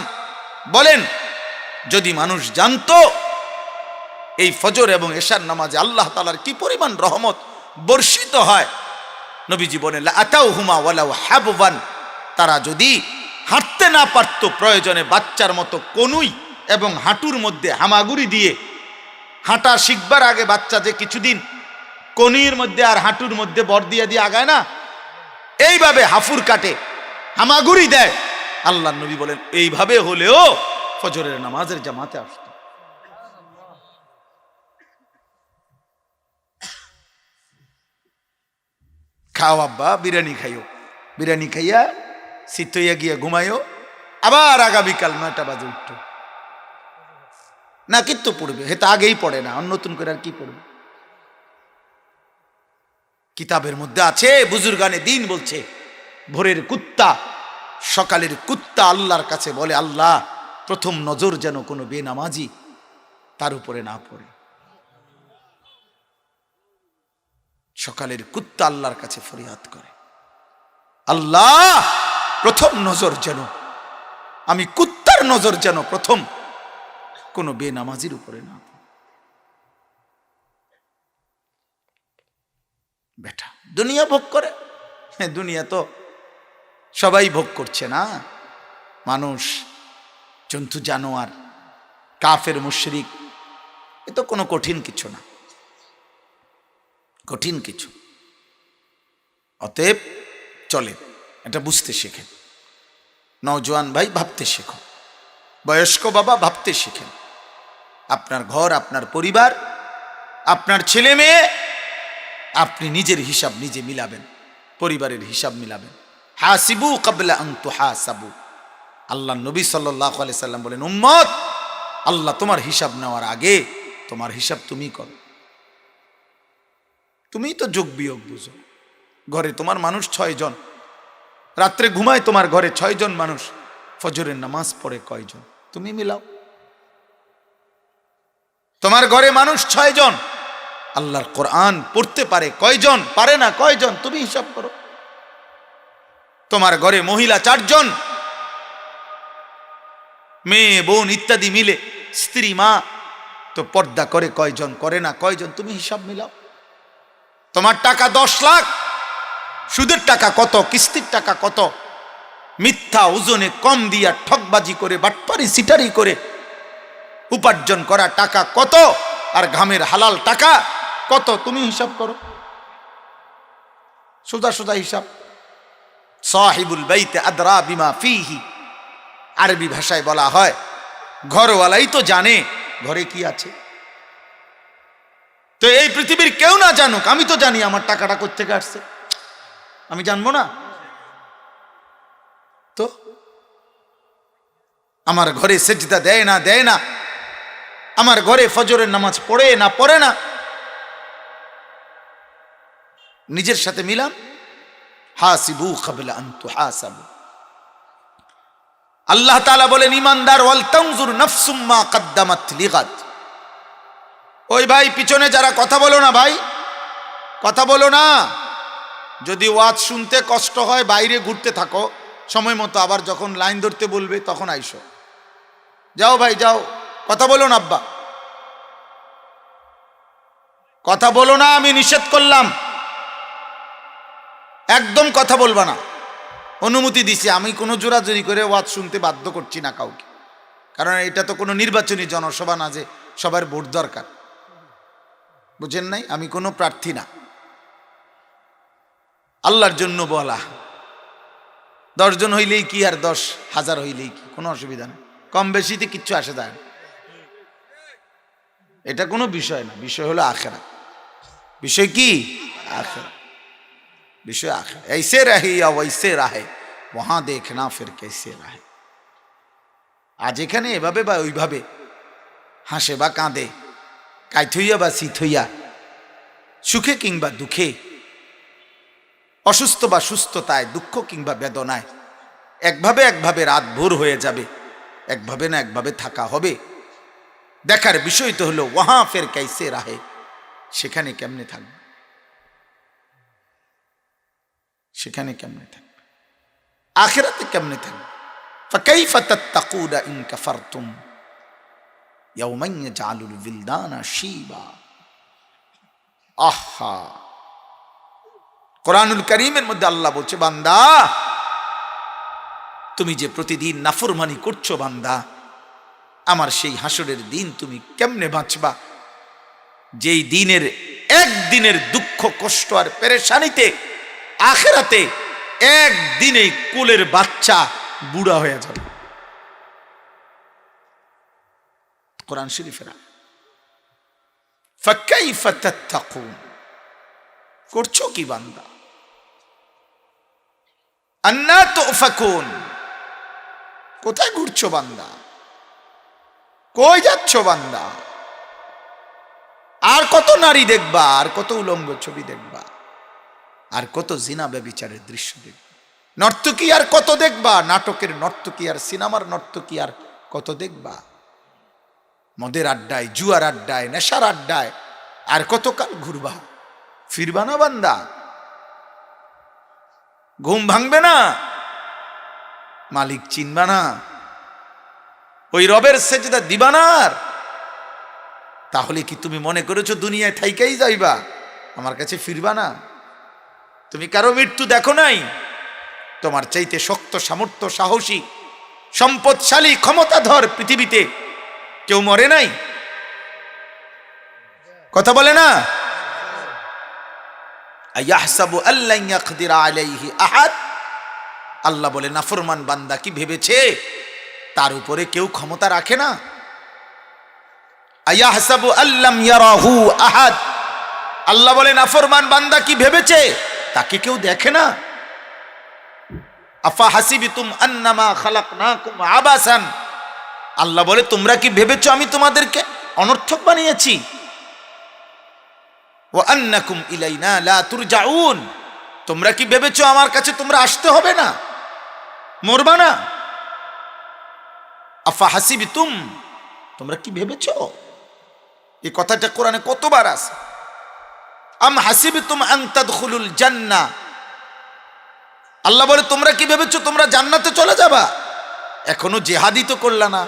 বলেন, যদি মানুষ জানতো এই ফজর এবং এশার নামাজে আল্লাহ তাআলার কি পরিমাণ রহমত বর্ষিত হয়, নবীজি বলেন, লা আতাউহুমা ওয়ালাউ হাববান, তারা যদি হাঁটতে না পারত, প্রয়োজনে বাচ্চার মতো কনুই এবং হাঁটুর মধ্যে হামাগুড়ি দিয়ে, হাঁটা শিখবার আগে বাচ্চা যে কিছুদিন কনির মধ্যে আর হাঁটুর মধ্যে বর দিয়ে দিয়ে আগায় না, এইভাবে হাফুর কাটে, হামাগুড়ি দেয়। আল্লাহ নবী বলেন এইভাবে হলেও ফজরের নামাজের জামাতে আসত। খাও আব্বা, বিরিয়ানি খাইও, বিরিয়ানি খাইয়া শীত হইয়া গিয়া ঘুমাইও, আবার আগামীকাল 9টা বাজে উঠতো না, কিন্তু পড়বে, হে তো আগেই পড়ে না, নতুন করে আর কি পড়বে? কিতাবের মধ্যে আছে, বুজুর্গানে দিন বলছে, ভোরের কুত্তা, সকালের কুত্তা আল্লাহর কাছে বলে, আল্লাহ প্রথম নজর যেন কোনো বেনামাজি তার উপরে না পড়ে। সকালের কুত্তা আল্লাহর কাছে ফরিয়াদ করে, আল্লাহ প্রথম নজর যেন, আমি কুত্তার নজর যেন প্রথম কোনো বেনামাজির উপরে না পড়ে। বেটা দুনিয়া ভোগ করে, হ্যাঁ দুনিয়া তো সবাই ভোগ করছে না, মানুষ, জন্তু, জানোয়ার, কাফের, মুশরিক, এ তো কোনো কঠিন কিছু না, কঠিন কিছু। অতএব চলে এটা বুঝতে শেখেন, নওজোয়ান ভাই ভাবতে শেখো, বয়স্ক বাবা ভাবতে শেখেন, আপনার ঘর, আপনার পরিবার, আপনার ছেলে মেয়ে, আপনি নিজের হিসাব নিজে মিলাবেন, পরিবারের হিসাব মিলাবেন। হাসিবু ক্বাবলা আন তুহাসাবু, আল্লাহ নবী সাল্লাল্লাহু আলাইহি সাল্লাম বলেন, উম্মত আল্লাহ তোমার হিসাব নেওয়ার আগে তোমার হিসাব তুমি করো, তুমি তো যোগ বিয়োগ বুঝো। ঘরে তোমার মানুষ 6 জন, রাত্রে ঘুমায় তোমার ঘরে 6 জন মানুষ, ফজরের নামাজ পড়ে কয়জন? তুমি মিলাও। তোমার ঘরে মানুষ 6 জন, আল্লাহর কোরআন পড়তে পারে কয়জন? পারে না কয়জন? তুমি হিসাব করো। তোমার ঘরে মহিলা 4 জন, মেয়ে বোন ইত্যাদি মিলে, স্ত্রী মা, তো পর্দা করে কয়জন? করে না কয়জন? তুমি হিসাব মিলাও। তোমার টাকা 10 লাখ, সুদের টাকা কত, কিস্তির টাকা কত, মিথ্যা ওজনে কম দিয়া ঠকবাজি করে বাটপারি সিটারি করে উপার্জন করা টাকা কত, আর ঘামের হালাল টাকা কত? তুমি হিসাব করো, সোজা সোজা হিসাব। সাহিবুল বাইতে আদরা বিমা ফিহি, আরবি ভাষায় বলা হয় ঘরওয়ালাই তো জানে ঘরে কি আছে। তো এই পৃথিবীর কেউ না জানুক, আমি তো জানি আমার টাকাটা কোত্থেকে আসছে, আমি জানবো না? তো আমার ঘরে সেজদা দেয় না দেয় না, আমার ঘরে ফজরের নামাজ পড়ে না পড়ে না, নিজের সাথে মিলাম। হাসিবু ক্বাবলা আন তুহাসাবু, আল্লাহ তাআলা বলেন ঈমানদার, ওয়াল তানজুর নাফসুম মা কদ্দামাত লিগাদ। ওই ভাই পিছনে যারা কথা বলো না, ভাই কথা বলো না, যদি ওয়াজ শুনতে কষ্ট হয় বাইরে ঘুরতে থাকো, সময় মতো আবার যখন লাইন ধরতে বলবে তখন আইসো। যাও ভাই যাও, কথা বলো না আব্বা, কথা বলো না, আমি নিষেধ করলাম, একদম কথা বলবা না, অনুমতি দিছি। আমি কোনো জোরাজুরি করে ওয়াজ শুনতে বাধ্য করছি না কাউকে, কারণ এটা তো কোনো নির্বাচনী জনসভা না যে সবার ভোট দরকার, বুঝেন নাই? আমি কোনো প্রার্থী না, আল্লাহর জন্য বলা। 10 জন হইলেই কি আর 10,000 হইলেই কি, কোনো অসুবিধা নেই, কম বেশিতে কিচ্ছু আসে যায় না, এটা কোনো বিষয় না। বিষয় হলো আখিরাত। বিষয় কি? আখিরাত। বিষয় আখিরাত। ऐसे रहे या वैसे रहे वहां देखना फिर कैसे रहे। আজ এখানে এভাবে বা ওইভাবে, হাসে বা কাঁদে, কাইত হইয়া বা শীত হইয়া, সুখে কিংবা দুঃখে, অসুস্থ বা সুস্থতায়, দুঃখ কিংবা বেদনায়, একভাবে একভাবে রাত ভোর হয়ে যাবে, একভাবে না একভাবে থাকা হবে। দেখার বিষয় তো হলো ওয়াহা ফের কাইসে রাহে, সেখানে কেমনে থাকবে, সেখানে কেমনে থাকবে, আখিরাতে কেমনে থাকবে। ফাকাইফা তাত্তাকুনা ইন কাফারতুম ইয়াওমান ইয়াজআলুল বিলদানা শিবা। আহা, কোরআনুল কারীমের মধ্যে আল্লাহ বলছে, বান্দা তুমি যে প্রতিদিন নাফরমানি করছো বান্দা, আমার সেই হাসরের দিন তুমি কেমনে বাঁচবা, যেই দিনের একদিনের দুঃখ কষ্ট আর পেরেশানিতে আখিরাতে একদিনেই কোলের বাচ্চা বুড়া হয়ে যাবে। কোরআন শরীফের ফাকাইফা তাত্তাকুন, করছো কি বান্দা? আন্না তুফাকুন, কোথায় ঘুরছো বান্দা? কই যাচ্ছ বান্দা? আর কত নারী দেখবা, আর কত উলঙ্গ ছবি দেখবা, আর কত জিনা ব্যভিচারের দৃশ্য দেখবা? নর্তকী আর কত দেখবা? নাটকের নর্তকী আর সিনেমার নর্তকী আর কত দেখবা? মদের আড্ডায়, জুয়ার আড্ডায়, নেশার আড্ডায় আর কতকাল ঘুরবা? ফিরবা না বান্দা? ঘুম ভাঙবে না? মালিক চিনবা না? ওই রবের সেজদা দিবা না? তাহলে কি তুমি মনে করেছো দুনিয়ায় থাইকাই যাইবা, আমার কাছে ফিরবা না? তুমি কারো মৃত্যু দেখো নাই? তোমার চাইতে শক্ত, সামর্থ্য, সাহসী, সম্পদশালী, ক্ষমতাধর পৃথিবীতে কেউ মরে নাই? কথা বলে না? আয়াহসাবু আল্লান ইয়াকদিরা আলাইহি আহাদ, আল্লাহ বলে নাফরমান বান্দা কি ভেবেছে তার উপরে কেউ ক্ষমতা রাখে না? আয়াহসাবু আল্লাম ইয়ারাহু আহাদ, আল্লাহ বলে নাফরমান বান্দা কি ভেবেছে তাকে কেউ দেখে না? আফা হাসিবিতুম আন্নামা খালাকনাকুম আবাসান, আল্লাহ বলে তোমরা কি ভেবেছো আমি তোমাদেরকে অনর্থক বানিয়েছি? ওয়া আন্নাকুম ইলাইনা লা তুরজাউন, তোমরা কি ভেবেছো আমার কাছে তোমরা আসতে হবে না, মরবা না? আফা হাসিবিতুম, তোমরা কি ভেবেছো? এই কথাটা কোরআনে কতবার আছে। আম হাসিবিতুম আন তাদখুলুল জান্নাহ, আল্লাহ বলে তোমরা কি ভেবেছো তোমরা জান্নাতে চলে যাবা? এখনো জিহাদই তো করলা না,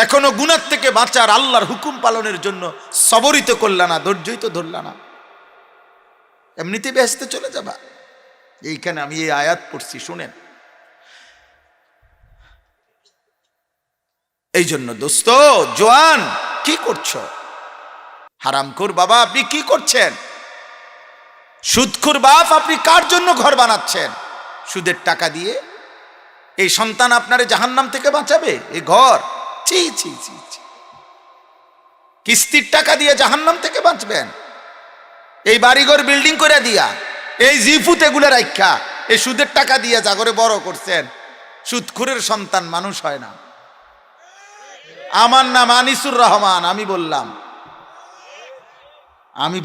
এখনো গুনাহ থেকে বাঁচার আল্লাহর হুকুম পালনের জন্য সবরই তো করলা না, ধৈর্যই তো ধরলা না, এমনিতে বেহেশতে চলে যাবা? এইখানে আমি এই আয়াত পড়ছি, শুনেন। এই জন্য দোস্ত জওয়ান, কি করছো? হারামখোর বাবা আপনি কি করছেন? সুদখোর বাপ আপনি কার জন্য ঘর বানাচ্ছেন? সুদের টাকা দিয়ে এই সন্তান আপনারে জাহান্নাম থেকে বাঁচাবে? এই ঘর, ছি ছি ছি ছি। কিস্তির টাকা দিয়ে জাহান্নাম থেকে বাঁচবেন? এই বাড়িঘর বিল্ডিং করে দিয়া, এই জিফুত এগুলো রাখা, এই সুদের টাকা দিয়ে জাগরে বড় করছেন। সুদখোরের সন্তান মানুষ হয় না। আমার নাম আনিসুর রহমান, আমি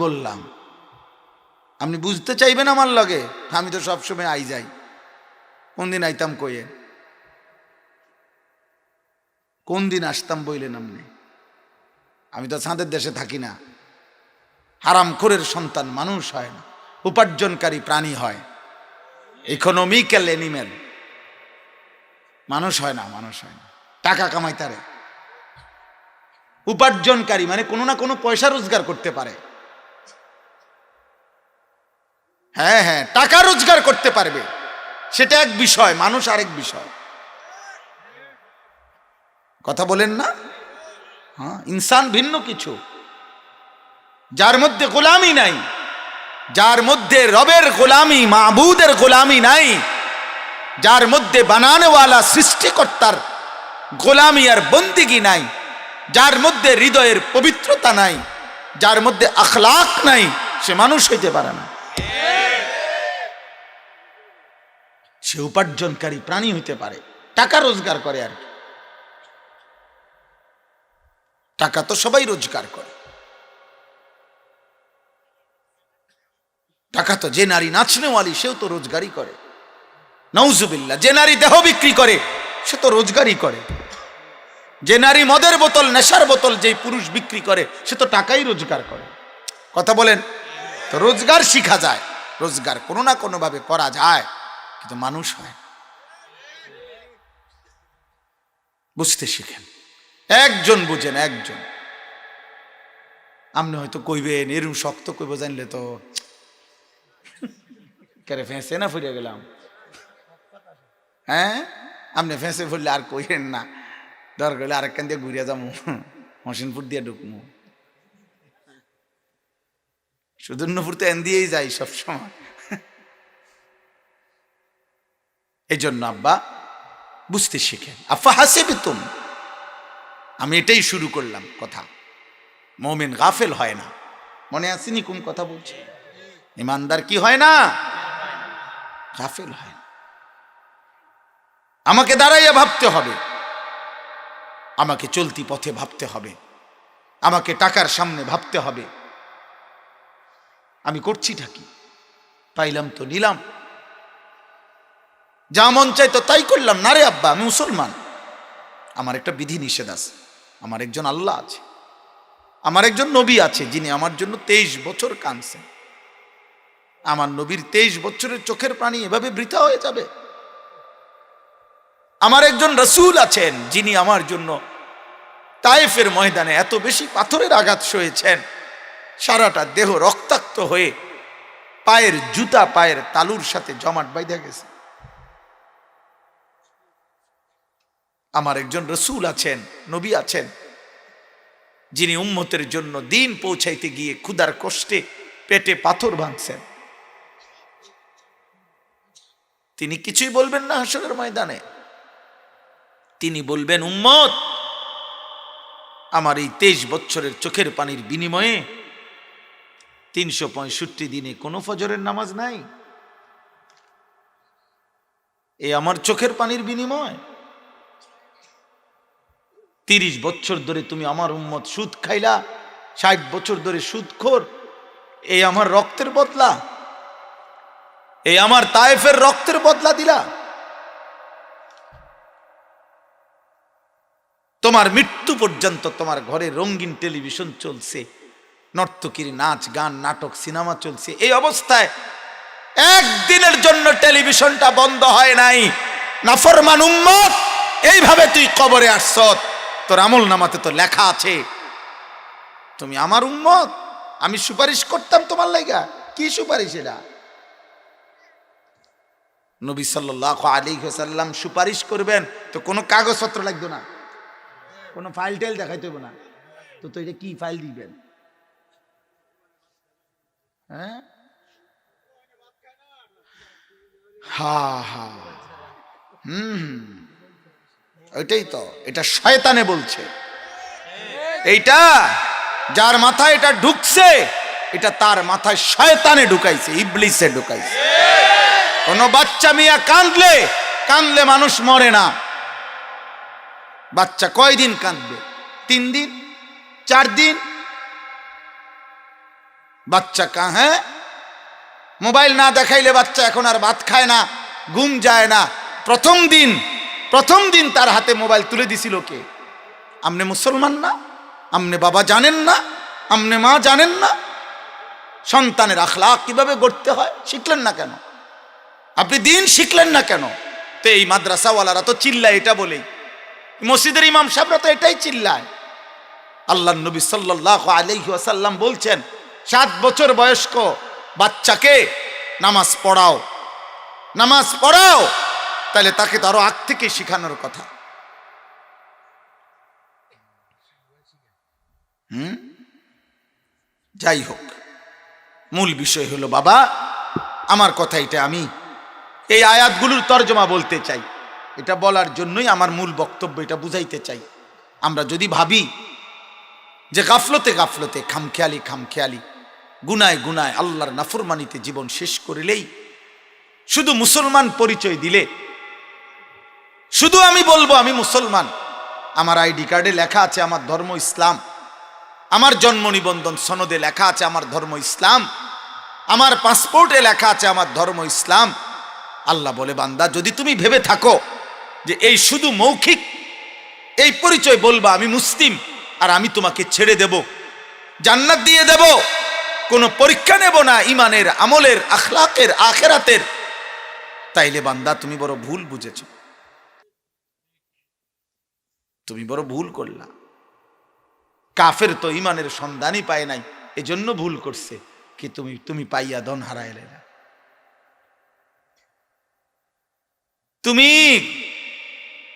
বললাম আপনি বুঝতে চাইবেন আমার লগে? আমি তো সবসময় আই যাই, কোন দিন আইতাম কইয়ে, কোন দিন আসতাম বইলেন আপনি? আমি তো চাঁদের দেশে থাকি না। হারামখোরের সন্তান মানুষ হয় না, উপার্জনকারী প্রাণী হয়, ইকোনমিক্যাল এনিম্যাল, মানুষ হয় না, মানুষ হয় না। টাকা কামাইতারে উপার্জনকারী মানে কোনো না কোনো পয়সা রোজগার করতে পারে। হ্যাঁ হ্যাঁ, টাকা রোজগার করতে পারবে, সেটা এক বিষয়, মানুষ আরেক বিষয়। কথা বলেন না? হ্যাঁ, ইনসান ভিন্ন কিছু। যার মধ্যে গোলামি নাই, যার মধ্যে রবের গোলামি, মাবুদের গোলামি নাই, যার মধ্যে বানানেওয়ালা সৃষ্টিকর্তার গোলামি আর বন্দিগি নাই, যার মধ্যে হৃদয়ের পবিত্রতা নাই, যার মধ্যে আখলাক নাই, সে মানুষ হইতে পারে না। সে উপার্জনকারী প্রাণী হইতে পারে, টাকা রোজগার করে আর কি। টাকা তো সবাই রোজগার করে, টাকা তো যে নারী নাচনেওয়ালি সেও তো রোজগারই করে, নাউজুবিল্লাহ। যে নারী দেহ বিক্রি করে সে তো রোজগারই করে। যে নারী মদের বোতল, নেশার বোতল যেই পুরুষ বিক্রি করে সে তো টাকাই রোজগার করে। কথা বলেন? তো রোজগার শিখা যায়, রোজগার কোনো না কোনো ভাবে করা যায়, কিন্তু মানুষ হয়। বুঝতে শিখেন, একজন বুঝেন, একজন। আপনি হয়তো কইবেন এরম শক্ত কইব জানলে তো কেরে ফেঁসে না ফুরিয়ে গেলাম। হ্যাঁ, আপনি ফেঁসে ফুরলে আর কইেন না, দরকার হলে আরেকখান দিয়ে ঘুরিয়ে যাবো, মসিনপুর দিয়ে ঢুকবো। সুদর্ণপুর তো এন দিয়েই যাই সবসময়। এই জন্য আব্বা বুঝতে শিখেন। আফা হাসিবতুম, আমি এটাই শুরু করলাম কথা। মুমিন গাফেল হয় না। মনে আসেনি কোন কথা বলছি? ইমানদার কি হয় না? গাফেল হয় না। আমাকে দাঁড়াইয়া ভাবতে হবে, আমাকে চলতি পথে ভাবতে হবে, আমাকে টাকার সামনে ভাবতে হবে, আমি করছিটা কি? পাইলাম তো নিলাম, যা মন চাই তো তাই করলাম না রে আব্বা, আমি মুসলমান। আমার একটা বিধি নিষেধ আছে, আমার একজন আল্লাহ আছে, আমার একজন নবী আছে যিনি আমার জন্য 23 বছর কাঁদছেন। আমার নবীর 23 বছরের চোখের পানি এভাবে বৃথা হয়ে যাবে? আমার একজন রাসূল আছেন যিনি আমার জন্য তায়েফের ময়দানে এত বেশি পাথরের আঘাত সয়েছেন, সারাটা দেহ রক্তাক্ত হয়ে পায়ের জুতা পায়ের তালুর সাথে জমাট বাইধা গেছে। আমার একজন রাসূল আছেন, নবী আছেন, যিনি উম্মতের জন্য দিন পৌঁছাইতে গিয়ে ক্ষুধার কষ্টে পেটে পাথর ভাঙছেন। তিনি কিছুই বলবেন না হাসরের ময়দানে। তিনি বলবেন, উম্মত, আমার এই 23 বছরের চোখের পানির বিনিময়ে 365 দিনে কোনো ফজরের নামাজ নাই। এই আমার চোখের পানির বিনিময় 30 বছর ধরে তুমি আমার উম্মত সুদ খাইলা, 60 বছর ধরে সুদখোর। এই আমার রক্তের বদলা, এই আমার তায়েফের রক্তের বদলা দিলা। তোমার মৃত্যু পর্যন্ত তোমার ঘরে রঙিন টেলিভিশন চলছে, নর্তকীর নাচ গান নাটক সিনেমা চলছে। এই অবস্থায় একদিনের জন্য টেলিভিশনটা বন্ধ হয় নাই। নাফরমান উম্মত, এইভাবে তুই কবরে আসছ, তোর আমল নামাতে তো লেখা আছে তুমি আমার উম্মত। আমি সুপারিশ করতাম তোমার লাইগা। কি সুপারিশ এটা? নবী সাল্লাল্লাহু আলাইহি ওয়াসাল্লাম সুপারিশ করবেন তো কোনো কাগজপত্র লাগবে না, কোনো ফাইল টাইল দেখাইতে হবে না। তো এটা কি ফাইল দিবেন? হ্যাঁ, হা হা, ওইটাই তো। এটা শয়তানে বলছে, এইটা যার মাথায় এটা ঢুকছে, এটা তার মাথায় শয়তানে ঢুকাইছে, ইবলিসে ঢুকাইছে। কোন বাচ্চা মিয়া কাঁদলে কাঁদলে মানুষ মরে না। বাচ্চা কয়দিন কাঁদবে? 3 দিন, 4 দিন। বাচ্চা হ্যাঁ, মোবাইল না দেখাইলে বাচ্চা এখন আর ভাত খায় না, ঘুম যায় না। প্রথম দিন তার হাতে মোবাইল তুলে দিছিল কে? আমনে মুসলমান না? আমনে বাবা জানেন না? আমনে মা জানেন না? সন্তানের আখলাক কিভাবে গড়তে হয় শিখলেন না কেন? আপনি দিন শিখলেন না কেন? তো এই মাদ্রাসাওয়ালারা তো চিল্লায় এটা বলেই, মসজিদের ইমাম সাহেবরা তো এটাই চিল্লায়। আল্লাহর নবী সাল্লাল্লাহু আলাইহি ওয়াসাল্লাম বলছেন, 7 বছর বয়স্ক বাচ্চাকে নামাজ পড়াও, নামাজ পড়াও, তাহলে তাকে তো আরো আগ থেকে শিখানোর কথা। যাই হোক, মূল বিষয় হলো বাবা, আমার কথা এটা, আমি এই আয়াতগুলোর তর্জমা বলতে চাই। এটা বলার জন্যই আমার মূল বক্তব্য, এটা বুঝাইতে চাই। আমরা যদি ভাবি যে গাফলতে গাফলতে, খামখেয়ালি গুনায় গুনায় আল্লাহর নাফরমানিতে জীবন শেষ করিলেই, শুধু মুসলমান পরিচয় দিলে, শুধু আমি বলবো আমি মুসলমান, আমার আইডি কার্ডে লেখা আছে আমার ধর্ম ইসলাম, আমার জন্ম নিবন্ধন সনদে লেখা আছে আমার ধর্ম ইসলাম, আমার পাসপোর্টে লেখা আছে আমার ধর্ম ইসলাম। আল্লাহ বলে, বান্দা, যদি তুমি ভেবে থাকো যে এই শুধু মৌখিক এই পরিচয় বলবা আমি মুসলিম, আর আমি তোমাকে ছেড়ে দেব, জান্নাত দিয়ে দেব, কোনো পরীক্ষা নেব না ইমানের, আমলের, আখলাকের, আখেরাতের, তাইলে বান্দা তুমি বড় ভুল বুঝেছ, তুমি বড় ভুল করলা। কাফের তো ইমানের সন্ধানই পায় নাই, এজন্য ভুল করছে। কি তুমি পাইয়া ধন হারাইলে না, তুমি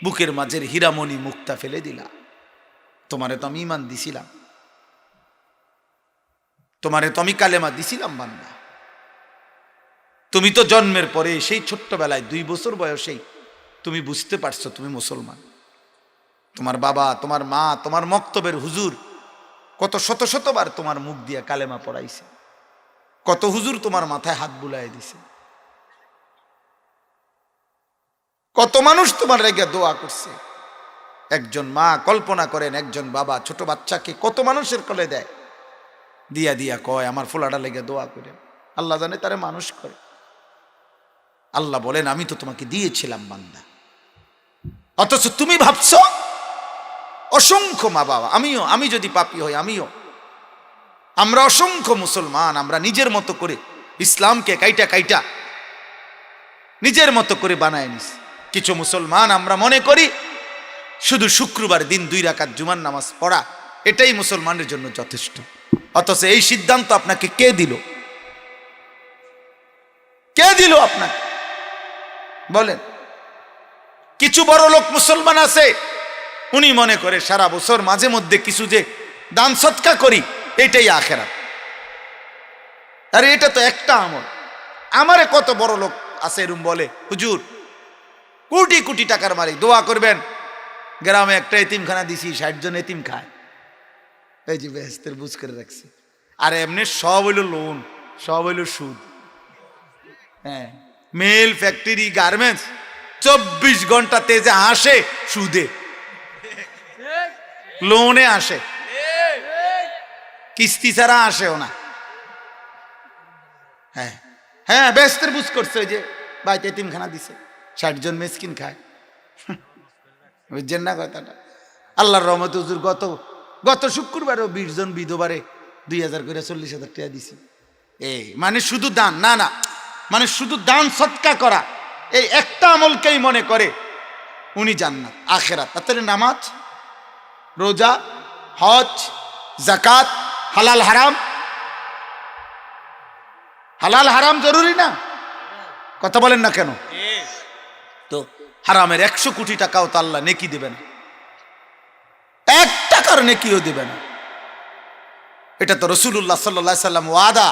বুকের মাঝের হীরামণি মুক্তা ফেলে দিলা। তোমারে তো আমি ইমান দিছিলাম, তোমারে তো আমি কালেমা দিছিলাম বান্দা, তুমি তো জন্মের পরে সেই ছোট্টবেলায় 2 বছর বয়সেই তুমি বুঝতে পারছো তুমি মুসলমান। তোমার বাবা, তোমার মা, তোমার মক্তবের হুজুর কত শত শতবার তোমার মুখ দিয়ে কালেমা পড়াইছে, কত হুজুর তোমার মাথায় হাত বুলাই দিছে, কত মানুষ তোমার রেগে দোয়া করছে। একজন মা, কল্পনা করেন একজন বাবা ছোট বাচ্চাকে কত মানুষের কোলে দেয়, দিয়া দিয়া কয় আমার ফোলাটা লেগে দোয়া করে। আল্লাহ জানে তারে মানুষ করে। আল্লাহ বলেন আমি তো তোমাকে দিয়েছিলাম বান্দা, অথচ তুমি ভাবছো অসংখ্য মা বাবা, আমি যদি পাপী হই আমিও, আমরা অসংখ্য মুসলমান, আমরা নিজের মতো করে ইসলামকে কাইটা কাইটা নিজের মতো করে বানায় নিস। কিছু মুসলমান আমরা মনে করি শুধু শুক্রবার দিন 2 রাকাত জুমার নামাজ পড়া এটাই মুসলমানের জন্য যথেষ্ট। অথচ এই সিদ্ধান্ত আপনাকে কে দিল? কে দিল আপনাকে বলেন? কিছু বড় লোক মুসলমান আছে, উনি মনে করে সারা বছর মাঝে মধ্যে কিছু যে দান সৎকা করি এটাই আখেরাত। আরে এটা তো একটা আমল। আমারে কত বড় লোক আছে এরম বলে, হুজুর কোটি কোটি টাকার মালিক, দোয়া করবেন গ্রামে একটা এতিমখানা দিছি, 60 জন এতিম খায়, এই যে বেহেশতের বুঝ করে রাখছি। আর এমনি সব হইল লোন, সব হইল সুদ। হ্যাঁ, মেল ফ্যাক্টরি গার্মেন্টস 24 ঘন্টাতে যে আসে সুদে, লোনে আসে, কিস্তি ছাড়া আসেও না। হ্যাঁ হ্যাঁ, বেহেশতের বুঝ করছে, ওই যে বাড়িতে এতিমখানা দিছে, 60 জন মিসকিন খায়। বুঝছেন না কথাটা? আল্লাহর রহমতে হুজুর গত শুক্রবারেও 20 জন বিধবারে 2000 করে 40,000 টাকা দিছি। এই মানে শুধু দান না, না মানে শুধু দান সৎকা করা, এই একটা আমলকেই মনে করে উনি জান্নাত আখেরাত। তাহলে নামাজ, রোজা, হজ, যাকাত, হালাল হারাম, হালাল হারাম জরুরি না? কথা বলেন না কেন? তো হারামের 100 কোটি টাকাও তো আল্লাহ নেকি দেবে না, 1 টাকার নেকিও দেবে না। এটা তো রাসূলুল্লাহ সাল্লাল্লাহু আলাইহি সাল্লাম ওয়াদা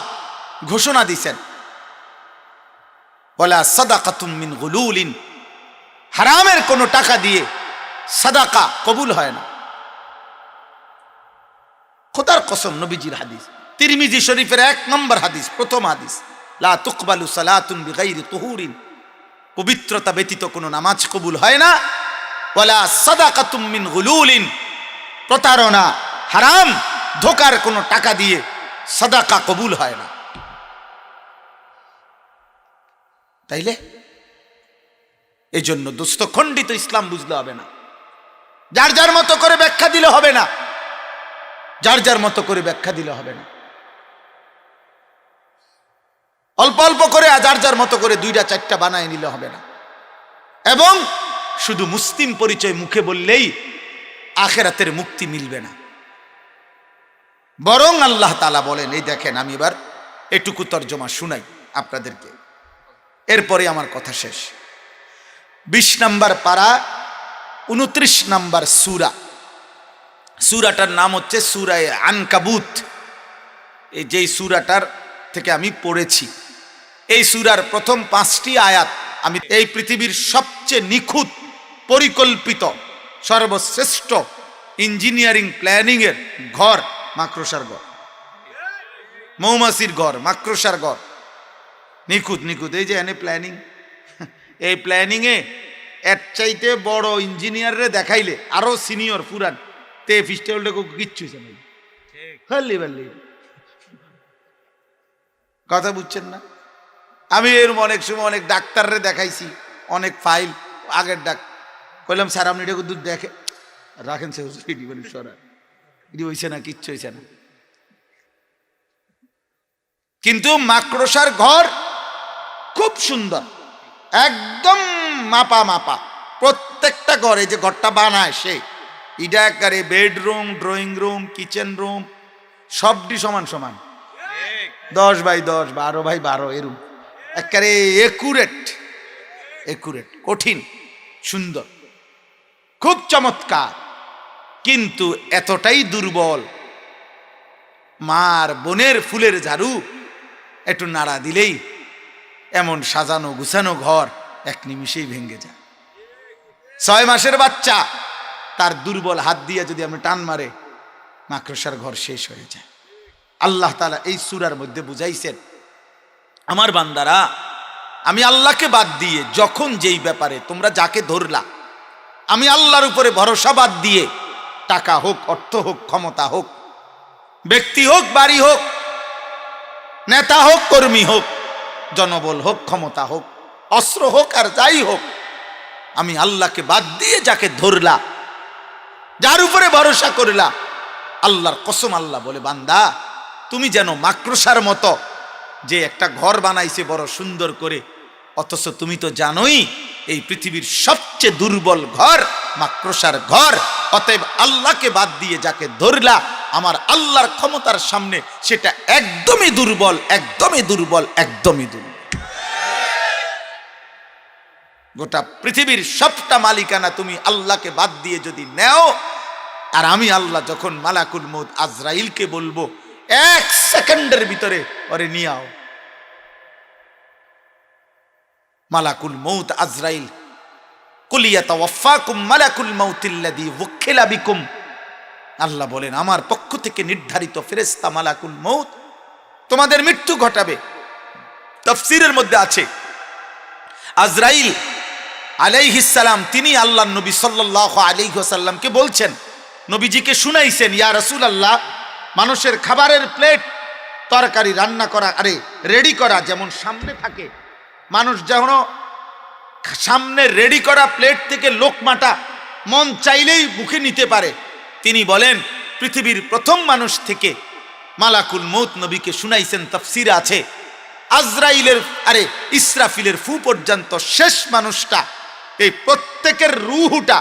ঘোষণা দিয়েছেন, ওয়ালা সাদাকাতুম মিন গুলুলিন, হারামের কোনো টাকা দিয়ে সাদাকা কবুল হয় না। খোদার কসম, নবীজির হাদিস, তিরমিজি শরীফের 1 নম্বর হাদিস, প্রথম হাদিস, লা তুকবালু সালাতুন বিগাইরি তুহুরিন, পবিত্রতা ব্যতীত কোনো নামাজ কবুল হয় না। ওয়ালা সাদাকাতুম মিন গুলুলিন, প্রতারণা, হারাম, ধোকার কোনো টাকা দিয়ে সাদাকা কবুল হয় না। তাইলে এই জন্য দোস্ত, খণ্ডিত ইসলাম বুঝলে হবে না, যার যার মতো করে ব্যাখ্যা দিলে হবে না, যার যার মতো করে ব্যাখ্যা দিলে হবে না। অল্প অল্প করে যার যার মতো করে 2টা 4টা বানায় নিলে হবে না। এবং শুধু মুসলিম পরিচয় মুখে বললেই আখেরাতের মুক্তি মিলবে না। বরং আল্লাহ তাআলা বলেন, এই দেখেন, আমি এবার এটুকু তর্জমা শুনাই আপনাদেরকে, এরপরে আমার কথা শেষ। 20 নম্বর পারা 29 নম্বর সূরা, সূরাটার নাম হচ্ছে সূরা আনকাবুত। এই যেই সূরাটার থেকে আমি পড়েছি, এই সূরার প্রথম 5টি আয়াত আমি এই পৃথিবীর সবচেয়ে নিখুঁত পরিকল্পিত সর্বশ্রেষ্ঠ ইঞ্জিনিয়ারিং প্ল্যানিং এর ঘর মাকড়সার ঘর, মৌমাছির ঘর, মাকড়সার ঘর, নিখুঁত নিখুঁত। এই যে এনে প্ল্যানিং, এই প্ল্যানিং এ এর চাইতে বড় ইঞ্জিনিয়াররে দেখাইলে আরো সিনিয়র পুরান তে ফিস্টেলটা কিচ্ছু কথা বুঝছেন না? আমি এর অনেক সময় অনেক ডাক্তাররে দেখাইছি, অনেক ফাইল আগের কইলাম স্যার আপনি এটা দুধ দেখে রাখেন, সে হইছে না, কিচ্ছু হইছে না। কিন্তু মাকড়সার ঘর খুব সুন্দর, একদম মাপা মাপা প্রত্যেকটা ঘরে যে ঘরটা বানায় সে, এটা একেবারে bedroom, drawing room, kitchen room সবটি সমান সমান, 10 বাই 10, 12 বাই 12 এরুম, একেবারে একুরেট, কঠিন, সুন্দর, খুব চমৎকার। কিন্তু এতটাই দুর্বল মার বোনের ফুলের ঝাড়ু একটু নাড়া দিলেই এমন সাজানো গুছানো ঘর এক নিমিষেই ভেঙে যায়। 6 মাসের বাচ্চা তার দুর্বল হাত দিয়ে যদি আমরা টান মারে, মাকড়সার ঘর শেষ হয়ে যায়। আল্লাহ তাআলা এই সূরার মধ্যে বুঝাইছেন, আমার বান্দারা, আমি আল্লাহকে বাদ দিয়ে যখন যেই ব্যাপারে তোমরা যাকে ধরলা, আমি আল্লাহর উপরে ভরসা বাদ দিয়ে, টাকা হোক, অর্থ হোক, ক্ষমতা হোক, ব্যক্তি হোক, বাড়ি হোক, নেতা হোক, কর্মী হোক, জনবল হোক, ক্ষমতা হোক, অস্ত্র হোক আর যাই হোক, আমি আল্লাহকে বাদ দিয়ে যাকে ধরলা, যার উপরে ভরসা করলা, আল্লাহর কসম আল্লাহ বলে, বান্দা তুমি যেন মাকড়সার মতো যে একটা ঘর বানাইছে বড় সুন্দর করে, অথচ তুমি তো জানোই এই পৃথিবীর সবচেয়ে দুর্বল ঘর মাকড়সার ঘর। অতএব আল্লাহকে বাদ দিয়ে যাকে ধরলা, আমার আল্লাহর ক্ষমতার সামনে সেটা একদমই দুর্বল, একদমই দুর্বল, একদমই দুর্বল। গোটা পৃথিবীর সবটা মালিকানা তুমি আল্লাহকে বাদ দিয়ে যদি নেও, আর আমি আল্লাহ যখন মালাকুল মউত আজরাইলকে বলবো 1 সেকেন্ডের ভিতরে ওরে নিয়ে আও, মালাকুল মউত আজরাইল, কুল ইয়াতাওয়াফাকুম মালাকুল মাউতিল্লাযী ওয়াক্কিলা বিকুম, আল্লাহ বলেন আমার পক্ষ থেকে নির্ধারিত ফেরেশতা মালাকুল মউত তোমাদের মৃত্যু ঘটাবে। তাফসীরের মধ্যে আছে আজরাইল আলাইহিস সালাম তিনি আল্লাহর নবী সাল্লাল্লাহু আলাইহি ওয়াসাল্লামকে বলছেন, নবীজিকে শুনাইছেন, ইয়া রাসূলুল্লাহ, মানুষের খাবারের প্লেট তরকারি রান্না করা, রেডি করা যেমন সামনে থাকে, মানুষ যেন সামনে রেডি করা প্লেট থেকে লোকমাটা মন চাইলেই মুখে নিতে পারে, তিনি বলেন পৃথিবীর প্রথম মানুষ থেকে মালাকুল মউত নবীকে শুনাইছেন, তাফসীরে আছে আজরাইলের ইসরাফিলের ফু পর্যন্ত শেষ মানুষটা, এই প্রত্যেকের রূহটা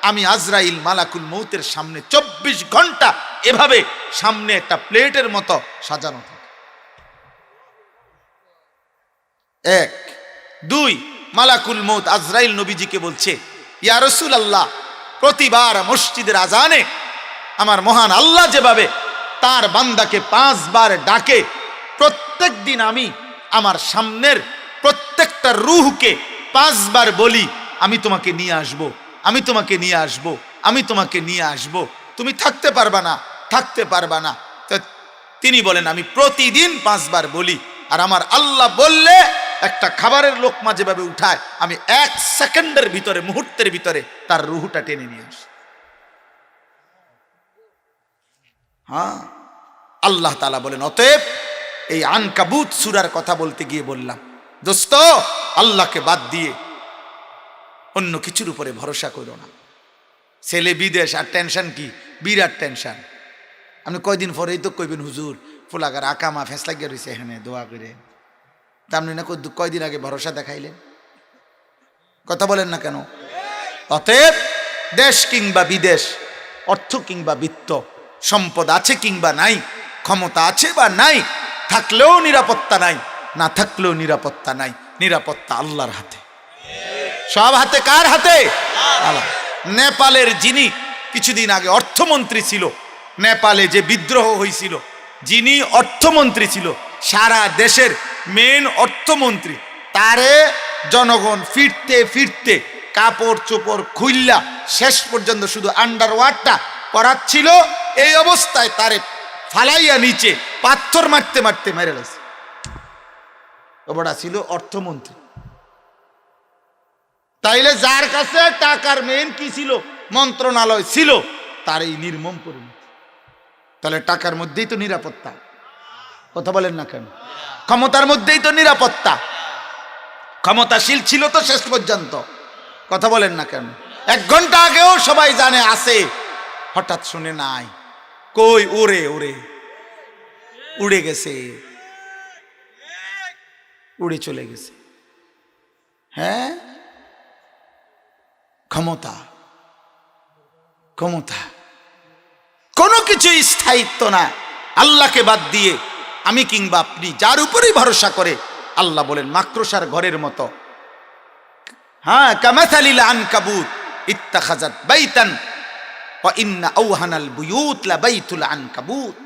আমি আজরাইল মালাকুল মউতের সামনে 24 ঘন্টা এভাবে সামনে একটা প্লেটের মতো সাজানো থাকে। 1 2 মালাকুল মউত আজরাইল নবীজিকে বলছে, ইয়া রাসূলুল্লাহ, প্রতিবার মসজিদের আজানে আমার মহান আল্লাহ যেভাবে তার বান্দাকে 5 বার ডাকে, প্রত্যেক দিন আমি আমার সামনের প্রত্যেকটা রূহকে 5 বার বলি, আমি তোমাকে নিয়ে আসব, আমি তোমাকে নিয়ে আসব, আমি তোমাকে নিয়ে আসব, তুমি থাকতে পারবা না, থাকতে পারবা না। তো তিনি বলেন আমি প্রতিদিন 5 বার বলি, আর আমার আল্লাহ বললে একটা খাবারের লোকমা যেভাবে উঠায়, আমি 1 সেকেন্ডের ভিতরে, মুহূর্তের ভিতরে তার রূহটা টেনে নিয়ে আসি। হ্যাঁ, আল্লাহ তাআলা বলেন, অতএব এই আনকাবুত সূরার কথা বলতে গিয়ে বললাম, দোস্ত আল্লাহকে বাদ দিয়ে অন্য কিছুর উপরে ভরসা করো না। ছেলে বিদেশ, আর টেনশন কি, বিরাট টেনশন। আপনি কয়দিন পরেই তো কইবেন, হুজুর ফুলাগার আকামা ফেঁস লাগিয়ে রয়েছে এখানে, দোয়া করে। তা আপনি না কয়দিন আগে ভরসা দেখাইলেন, কথা বলেন না কেন? অতএব দেশ কিংবা বিদেশ, অর্থ কিংবা বিত্ত, সম্পদ আছে কিংবা নাই, ক্ষমতা আছে বা নাই, থাকলেও নিরাপত্তা নাই, না থাকলেও নিরাপত্তা নাই। নিরাপত্তা আল্লাহর হাতে। সব হাতে কার হাতে? আল্লাহ। নেপালের যিনি কিছুদিন আগে অর্থমন্ত্রী ছিল, নেপালে যে বিদ্রোহ হয়েছিল, যিনি অর্থমন্ত্রী ছিল, সারা দেশের মেন অর্থমন্ত্রী, তারে জনগণ ফিরতে ফিরতে কাপড় চোপড় খুইল্লা শেষ পর্যন্ত শুধু আন্ডারওয়ারটা পরাচ্ছিল, এই অবস্থায় তারে ফালাইয়া নিচে পাথর মারতে মারতে মেরে গেছে। ওটা ছিল অর্থমন্ত্রী। তাইলে যার কাছে টাকার মেন কি ছিল, মন্ত্রণালয় ছিল, তার এই নির্মম পরিণতি। তাহলে টাকার মধ্যেই তো নিরাপত্তা, কথা বলেন না কেন? ক্ষমতার মধ্যেই তো নিরাপত্তা। ক্ষমতাশীল ছিল তো শেষ পর্যন্ত, কথা বলেন না কেন? 1 ঘন্টা আগেও সবাই জানে আছে, হঠাৎ শুনে নাই, কই ওরে ওরে উড়ে গেছে, উড়ে চলে গেছে। হ্যাঁ, ক্ষমতা, ক্ষমতা কোনো কিছুই স্থায়িত্ব না। আল্লাহকে বাদ দিয়ে আমি কিংবা আপনি যার উপরেই ভরসা করে, আল্লাহ বলেন মাকড়সার ঘরের মতো। হ্যাঁ, কামাথালিল আনকাবুত ইত্তাখাযাত বাইতান ওয়া ইন্না আওহানাল বুয়ুত লা বাইতুল আনকাবুত।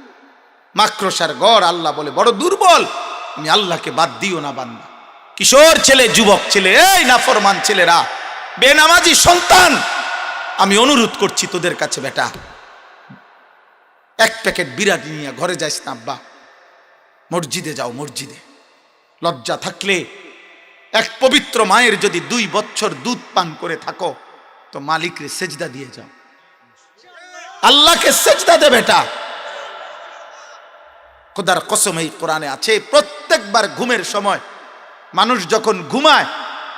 মাকড়সার গড়। আল্লাহ বলে বড় দুর্বল, আমি আল্লাহকে বাদ দিও না বান্দা। কিশোর ছেলে, যুবক ছেলে, এই নাফরমান ছেলেরা, বেনামাজি সন্তান, আমি অনুরোধ করছি তোদের কাছে, বেটা এক প্যাকেট বিরিয়ানি নিয়ে ঘরে যাইস না আব্বা, মসজিদে যাও। মসজিদে লজ্জা থাকলে, এক পবিত্র মায়ের যদি 2 বছর দুধ পান করে থাকো তো মালিকরে সেজদা দিয়ে যাও, আল্লাহকে সেজদা দে বেটা। খোদার কসম, এই কোরআনে আছে প্রত্যেকবার ঘুমের সময় মানুষ যখন ঘুমায়,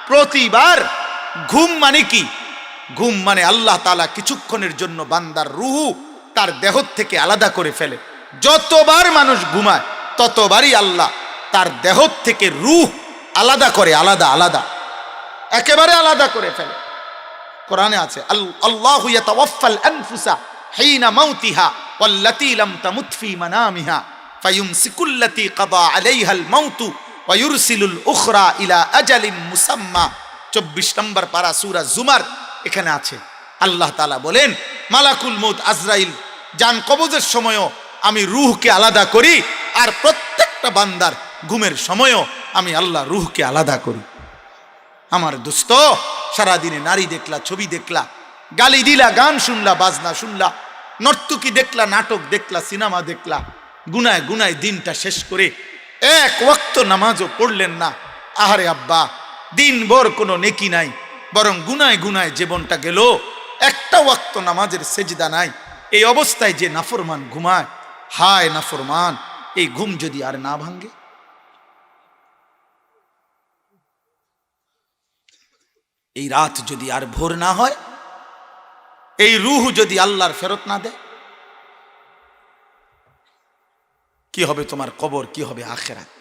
প্রতিবার ঘুম মানে কি? ঘুম মানে আল্লাহ তাআলা কিছুক্ষণের জন্য বান্দার রুহু তার দেহ থেকে আলাদা করে ফেলে। যতবার মানুষ ঘুমায় ততবারই আল্লাহ তার দেহ থেকে রূহ আলাদা করে, আলাদা আলাদা, একেবারে আলাদা করে ফেলে। কোরআনে আছে আল্লাহু ইয়াতাওয়াফাল আনফুসা হিনা মাউতিহা ওয়াল্লাতী লাম তামুত ফি মানামিহা ফায়ুমসিকুল্লাতী কাদা আলাইহাল মাউতু ওয়া ইউরসিলুল উখরা ইলা আজালিন মুসাম্মা। 24 নম্বর পারা সূরা জুমার। এখানে আছে আল্লাহ তাআলা বলেন, মালাকুল মউত আজরাইল জান কবজের সময়ও আমি রূহকে আলাদা করি, আর প্রত্যেকটা বান্দার ঘুমের সময়ও আমি আল্লাহ রূহকে আলাদা করি। আমার দোস্ত, সারাদিনে নারী দেখলা, ছবি দেখলা, গালি দিলা, গান শুনলা, বাজনা শুনলা, নর্তকী দেখলা, নাটক দেখলা, সিনেমা দেখলা, গুনায় গুনায় দিনটা শেষ করে এক ওয়াক্ত নামাজও পড়লেন না। আহারে আব্বা, দিনভর কোনো নেকি নাই, বরং গুনায় গুনায় জীবনটা গেল, একটা ওয়াক্ত নামাজের সেজদা নাই। এই অবস্থায় যে নাফরমান ঘুমায়, হায় নাফরমান, এই ঘুম যদি আর না ভাঙ্গে, এই রাত যদি আর ভোর না হয়, এই রূহ যদি আল্লাহর ফেরত না দেয়, কি হবে তোমার কবর, কি হবে আখিরাত?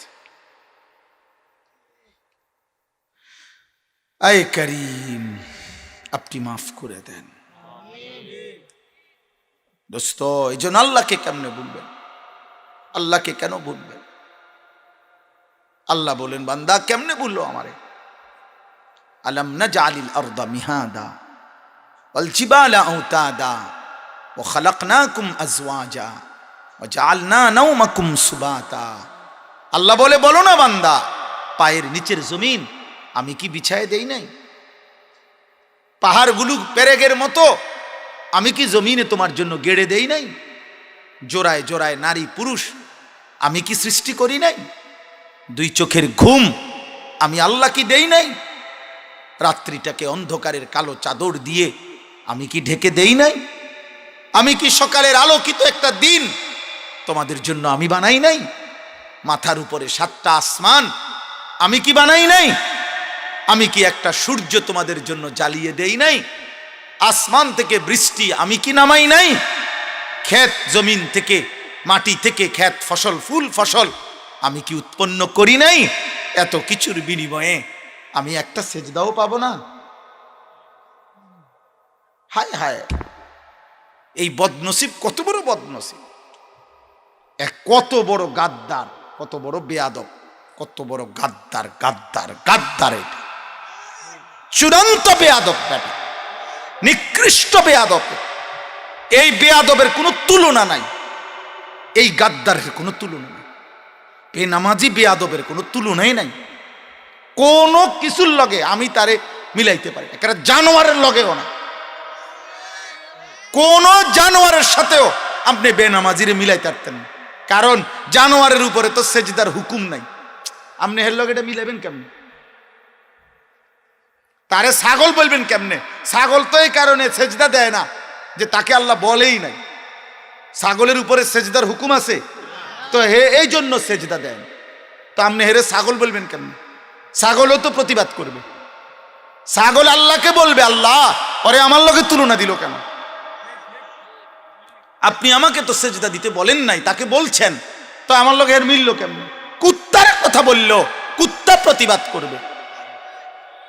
আয় করিম, আপনি মাফ করে দেন দোস্ত। এই জন্য আল্লাহকে কেমনে ভুলবেন? আল্লাহকে কেন ভুলবেন? আল্লাহ বলেন, বান্দা কেমনে ভুললো আমারে? আলাম নাজআলিল আরদা মিহাদা ওয়াল জিবালা আওতাদা ওয়া খালাকনাকুম আজওয়াজা ওয়া জাআলনা নাওমাকুম সুবাতা। আল্লাহ বলে, বলো না বান্দা, পায়ের নিচের জমিন আমি কি বিছায় দেই নাই? পাহাড়গুলো পেরেকের মতো আমি কি জমিনে তোমার জন্য গেড়ে দেই নাই? জোড়ায় জোড়ায় নারী পুরুষ আমি কি সৃষ্টি করি নাই? 2 চোখের ঘুম আমি আল্লাহ কি দেই নাই? রাত্রিটাকে অন্ধকারের কালো চাদর দিয়ে আমি কি ঢেকে দেই নাই? আমি কি সকালের আলোকিত একটা দিন তোমাদের জন্য আমি বানাই নাই? মাথার উপরে 7টা আসমান আমি কি বানাই নাই? আমি কি একটা সূর্য তোমাদের জন্য জ্বালিয়ে দেই নাই? আসমান থেকে বৃষ্টি আমি কি নামাই নাই? ক্ষেত জমিন থেকে, মাটি থেকে ক্ষেত ফসল, ফুল ফসল আমি কি উৎপন্ন করি নাই? এত কিছুর বিনিময়ে আমি একটা সেজদাও পাবো না? হায় হায়, এই বদনসিব কত বড় বদনসিব! কত বড় গাদ্দার, কত বড় বেয়াদব, কত বড় গাদ্দার, গাদ্দার গাদ্দার! এটা চূড়ান্ত বেয়াদব, বেটা নিকৃষ্ট বেয়াদব। এই বেয়াদবের কোনো তুলনা নাই, এই গাদ্দারের কোনো তুলনা নাই, বেনামাজি বেয়াদবের কোনো তুলনাই নাই। কোন কিছুর লগে আমি তারে মিলাইতে পারি না, কারণ জানোয়ারের লগেও না, কোন জানোয়ারের সাথেও আপনি বেনামাজিরে মিলাইতে পারতেন না, কারণ জানোয়ারের উপরে তো সেজদার হুকুম নাই। আপনি হের লগে এটা মিলাইবেন কেমনে? তারে ছাগল বলবেন কেমনে? ছাগল তো এই কারণে সেজদা দেয় না যে তাকে আল্লাহ বলেই নাই। ছাগলের উপরে সেজদার হুকুম আছে তো এই জন্য সেজদা দেয় না। তো আপনি হেরে ছাগল বলবেন কেমনে? ছাগলও তো প্রতিবাদ করবে, ছাগল আল্লাহকে বলবে, আল্লাহ ওরে আমার লগে তুলনা দিল কেন? আপনি আমাকে তো সেজদা দিতে বলেন নাই, তাকে বলছেন, তো আমার লগে এর মিলল কেমনে? কুত্তার কথা বললো, কুত্তা প্রতিবাদ করবে,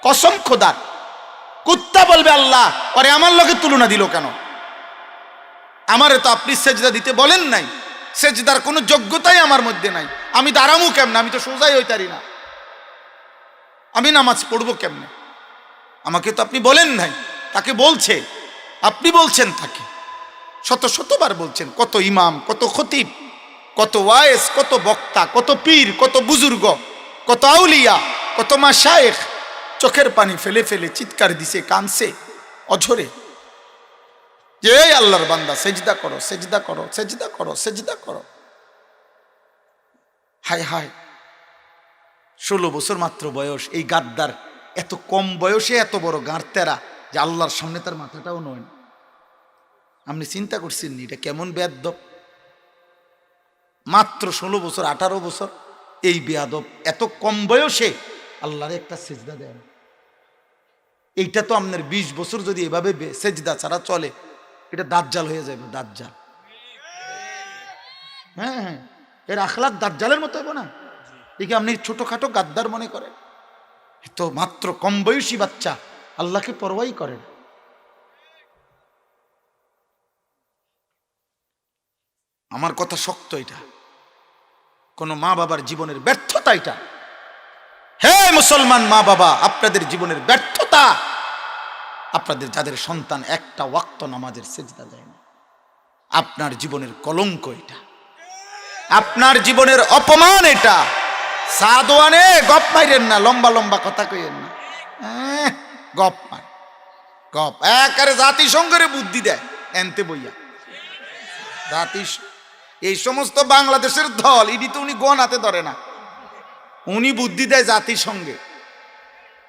কসম খোদার, কুত্তা বলবে আল্লাহ ওরে আমার লগে তুলনা দিল কেন? আমারে তো আপনি সেজদা দিতে বলেন নাই, সেজদার কোনো যোগ্যতাই আমার মধ্যে নাই, আমি দাঁড়ামু কেমনে? আমি তো সোজাই হইতারি না, আমি নামাজ পড়বো কেমনে? আমাকে তো আপনি বলেন নাই, তাকে বলছে, আপনি বলছেন, তাকে শত শতবার বলছেন, কত ইমাম, কত খতিব কত ওয়াইজ, কত বক্তা, কত পীর, কত বুজুর্গ, কত আউলিয়া, কত মাশায়েখ চোখের পানি ফেলে ফেলে চিৎকার দিছে, কানছে অঝরে যে এই আল্লাহর বান্দা সেজদা করো, সেজদা করো, সেজদা করো, সেজদা করো। হায় হায়, 16 বছর মাত্র বয়স, এই গাদ্দার এত কম বয়সে এত বড় গাঁড়তেরা যে আল্লাহর সামনে তার মাথাটাও নয়। আপনি চিন্তা করছেন এটা কেমন বেয়াদব? মাত্র 16 বছর 18 বছর এই বেয়াদব এত কম বয়সে আল্লাহর একটা সেজদা দেন। এইটা তো আপনার 20 বছর যদি এভাবে সেজদা ছাড়া চলে, এটা দাজ্জাল হয়ে যাবে, দাজ্জাল। হ্যাঁ হ্যাঁ, এর আখলাক দাজ্জালের মতো হবে না? একে আপনি ছোটখাটো গাদ্দার মনে করেন? তো মাত্র কম বয়সী বাচ্চা আল্লাহকে পরোয়াই করেন। আমার কথা শক্ত, এটা কোন মা বাবার জীবনের ব্যর্থতা। এটা হে মুসলমান মা বাবা, আপনাদের জীবনের ব্যর্থতা, আপনাদের যাদের সন্তান একটা ওয়াক্ত নামাজের সেজদা দেয় না, আপনার জীবনের কলঙ্ক এটা, আপনার জীবনের অপমান এটা। সাদওয়ানে গপ মাইরেন না, লম্বা লম্বা কথা কইেন না, গপ মার গপ। একারে জাতিসংঘের বুদ্ধি দেয় এনতে বইয়া। এই সমস্ত বাংলাদেশের দল, ইডি তো উনি গণাতে ধরে না, উনি বুদ্ধি দেয় জাতিসংঘে।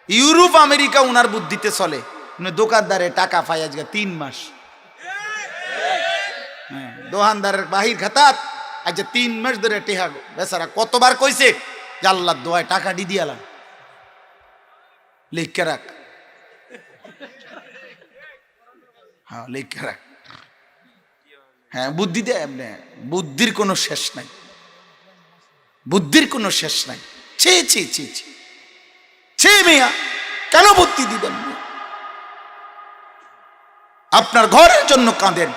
ইউরোপ আমেরিকা উনার বুদ্ধিতে চলে। উনি দোকানদারে টাকা পাই আজকে 3 মাস, দোকানদারের বাহির খাতাত আজ 3 মাস ধরে টেহা। বেচারা কতবার কইছে যে আল্লাহর দোয়ায় টাকা দি দিয়ালাম, লিখে রাখ, হ্যাঁ লিখে রাখ। হ্যাঁ বুদ্ধি দেয় এমনি, বুদ্ধির কোনো শেষ নাই, বুদ্ধির কোনো শেষ নাই। ছি ছি ছি ছি ছি মিয়া, কেন বুদ্ধি দিবেন? আপনার ঘরের জন্য কাঁদেন,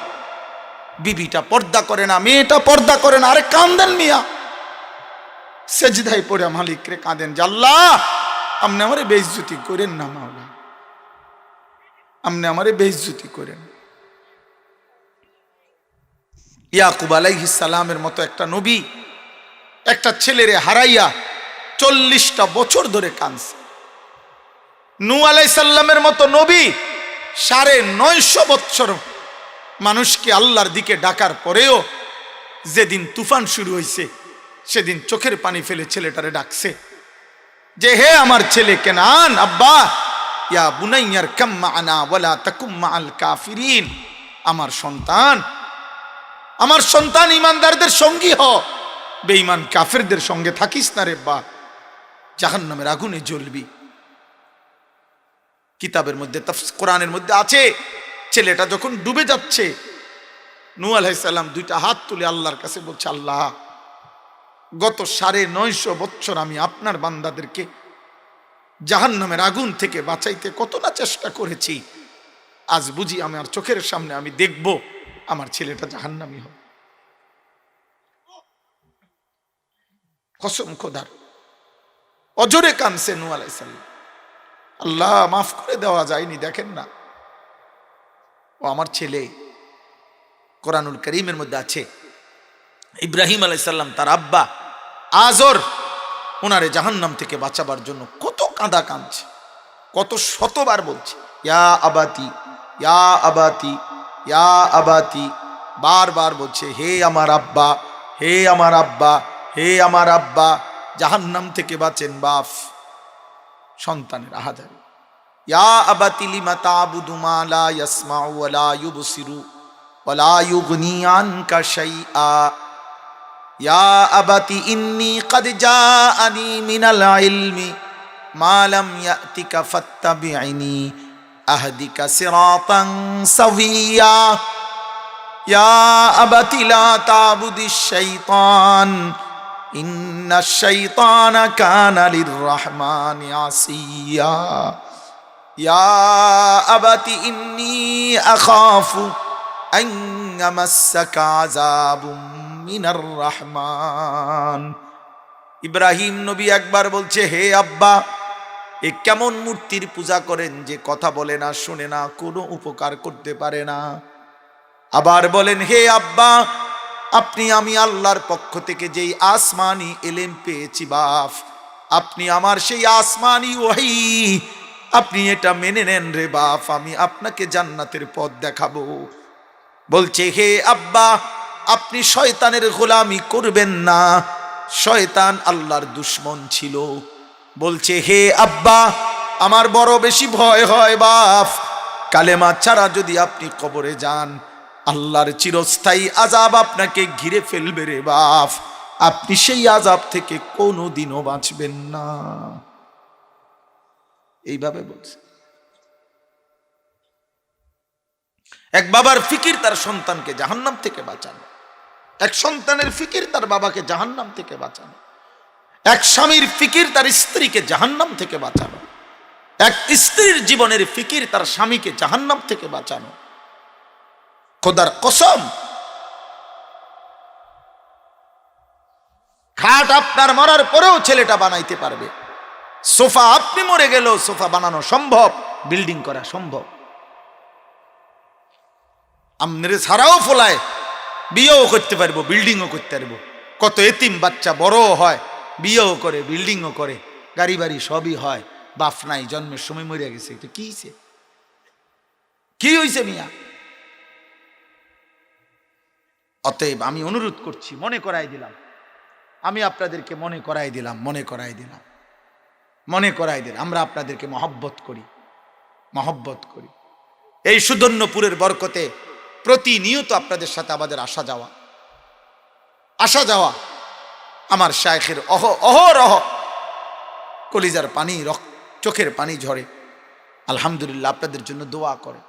বিবিটা পর্দা করে না, মেয়েটা পর্দা করে না, আরে কাঁদেন মিয়া, সেজদায় পড়ে মালিক রে কাঁদেন যে আল্লাহ আপনি আমারে বেইজ্জতি করেন না, মাওলা আপনি আমারে বেইজ্জতি করেন। ইয়াকুব আলাইহিস সালামের মতো একটা নবী একটা ছেলেরে হারাইয়া 40টা বছর ধরে কাঁদছে। নূহ আলাইহিস সালামের মতো নবী 950 বছর মানুষকে আল্লাহর দিকে ডাকার পরেও যেদিন তুফান শুরু হয়েছে সেদিন চোখের পানি ফেলে ছেলেটারে ডাকছে যে হে আমার ছেলে কেনান, আব্বা ইয়া বুনাইয়ার কাম মা'না ওয়ালা তাকুম মা'আল কাফিরিন, আমার সন্তান ইমানদারদের সঙ্গী হ, বেঈমান কাফেরদের সঙ্গে থাকিস না রে বা, জাহান্নামের আগুনে জ্বলবি। কিতাবের মধ্যে কোরআনের মধ্যে আছে, ছেলেটা যখন ডুবে যাচ্ছে নূহ আলাইহিস সালাম 2টা হাত তুলে আল্লাহর কাছে বলছে, আল্লাহ গত 950 বছর আমি আপনার বান্দাদেরকে জাহান্নামের আগুন থেকে বাঁচাইতে কত না চেষ্টা করেছি, আজ বুঝি আমার চোখের সামনে আমি দেখব আমার ছেলেটা জাহান্নামী হবে। কসম খোদার, অজরে কানছে নূহ আলাইহিস সালাম। আল্লাহ মাফ করে দেওয়া যায়নি, দেখেন না ও আমার ছেলে। কোরআনুল কারীমের মধ্যে আছে ইব্রাহিম আলাইহিস সালাম তার আব্বা আজর ওনারে জাহান্নাম থেকে বাঁচাবার জন্য কত কাঁদা কাঁদছে, কত শতবার বলছে ইয়া আবাতি, ইয়া আবাতি, ইয়া আবাতি, বারবার বলছে হে আমার আব্বা, হে আমার আব্বা, হে আমার আব্বা, জাহান্নাম থেকে বাঁচেন বাপ। সন্তানের আহাজার, ইয়া আবাতি লিমা তা'বুদু মা লা ইয়াসমাউ ওয়া লা ইউবসিরু ওয়া লা ইউগনি আনকা শাইআ, ইয়া আবাতি ইন্নী ক্বাদ জাআনি মিনাল ইলমি মা লাম ইয়াতিকা ফাত্তাবি'নি আহদিকা সিরাতান সাওয়িয়া, ইয়া আবাতি লা তা'বুদিশ শাইতান ইন্নাশ শাইতানা কানা লির-রাহমানি আসিয়া, ইয়া আবাতি ইন্নী আখাফু আন ইয়ামাসসাকা আযাবুম মিনার রাহমান। ইব্রাহিম নবী একবার বলছে হে আব্বা, এ কেমন মূর্তির পূজা করেন যে কথা বলে না, শুনে না, কোনো উপকার করতে পারে না। আবার বলেন হে আব্বা, আপনি আমি আল্লাহর পক্ষ থেকে যেই আসমানি ইলম পেয়েছি বাপ, আপনি আমার সেই আসমানি ওহী, আপনি এটা মেনে নেন রে বাপ, আমি আপনাকে জান্নাতের পথ দেখাবো। বলছে হে আব্বা, আপনি শয়তানের গোলামি করবেন না, শয়তান আল্লাহর দুশমন ছিল। বলছে হে আব্বা, আমার বড় বেশি ভয় হয় বাপ, কালেমা ছাড়া যদি আপনি কবরে যান, আল্লাহর চিরস্থায়ী আযাব আপনাকে ঘিরে ফেলবে রে বাপ, আপনি সেই আযাব থেকে কোনোদিনও বাঁচবেন না। এইভাবে বলছে। এক বাবার ফিকির তার সন্তানকে জাহান্নাম থেকে বাঁচানো, এক সন্তানের ফিকির তার বাবাকে জাহান্নাম থেকে বাঁচানো, এক স্বামীর ফিকির তার স্ত্রীকে জাহান্নাম থেকে বাঁচানো, এক স্ত্রীর জীবনের ফিকির তার স্বামীকে জাহান্নাম থেকে বাঁচানো। খোদার কসম, খাট আপনার মরার পরেও ছেলেটা বানাইতে পারবে, সোফা আপনি মরে গেলেও সোফা বানানো সম্ভব, বিল্ডিং করা সম্ভব। আমনের ছাড়াও ফলায় বিয়েও করতে পারবো, বিল্ডিংও করতে পারবো। কত এতিম বাচ্চা বড়ও হয়, বিয়েও করে, বিল্ডিংও করে, গাড়ি বাড়ি সবই হয়, বাপ নাই, জন্মের সময় মরিয়া গেছে। এটা কি হয়েছে? কি হয়েছে মিয়া? অতএব আমি অনুরোধ করছি, মনে করাই দিলাম, আমি আপনাদেরকে মনে করাই দিলাম, মনে করাই দিলাম, মনে করাই দিলাম, আমরা আপনাদেরকে মহব্বত করি, মহব্বত করি। এই সুদর্ণপুরের বরকতে প্রতিনিয়ত আপনাদের সাথে আমাদের আসা যাওয়া, আসা যাওয়া। আমার শায়েখের অহরহ কলিজার পানি, চোখের পানি ঝরে। আলহামদুলিল্লাহ, আপনাদের জন্য দোয়া করে।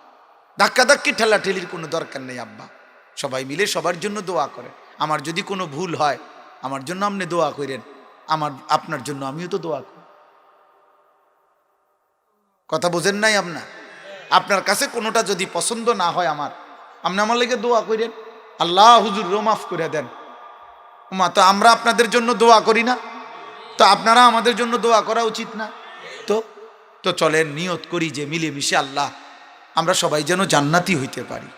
ধাক্কাধাক্কি ঠেলাঠেলির কোনো দরকার নেই আব্বা, সবাই মিলে সবার জন্য দোয়া করে। আমার যদি কোনো ভুল হয়, আমার জন্য আপনি দোয়া করেন, আপনার জন্য আমিও তো দোয়া করি। কথা বোঝেন নাই আপনার কাছে কোনোটা যদি পছন্দ না হয় আপনি আমার লেগে দোয়া করেন, আল্লাহ হুজুর মাফ করে দেন। তো আমরা আপনাদের জন্য দোয়া করি না? তো আপনারা আমাদের জন্য দোয়া করা উচিত না? তো চলেন নিয়ত করি যে মিলেমিশে আল্লাহ আমরা সবাই যেন জান্নাতি হইতে পারি।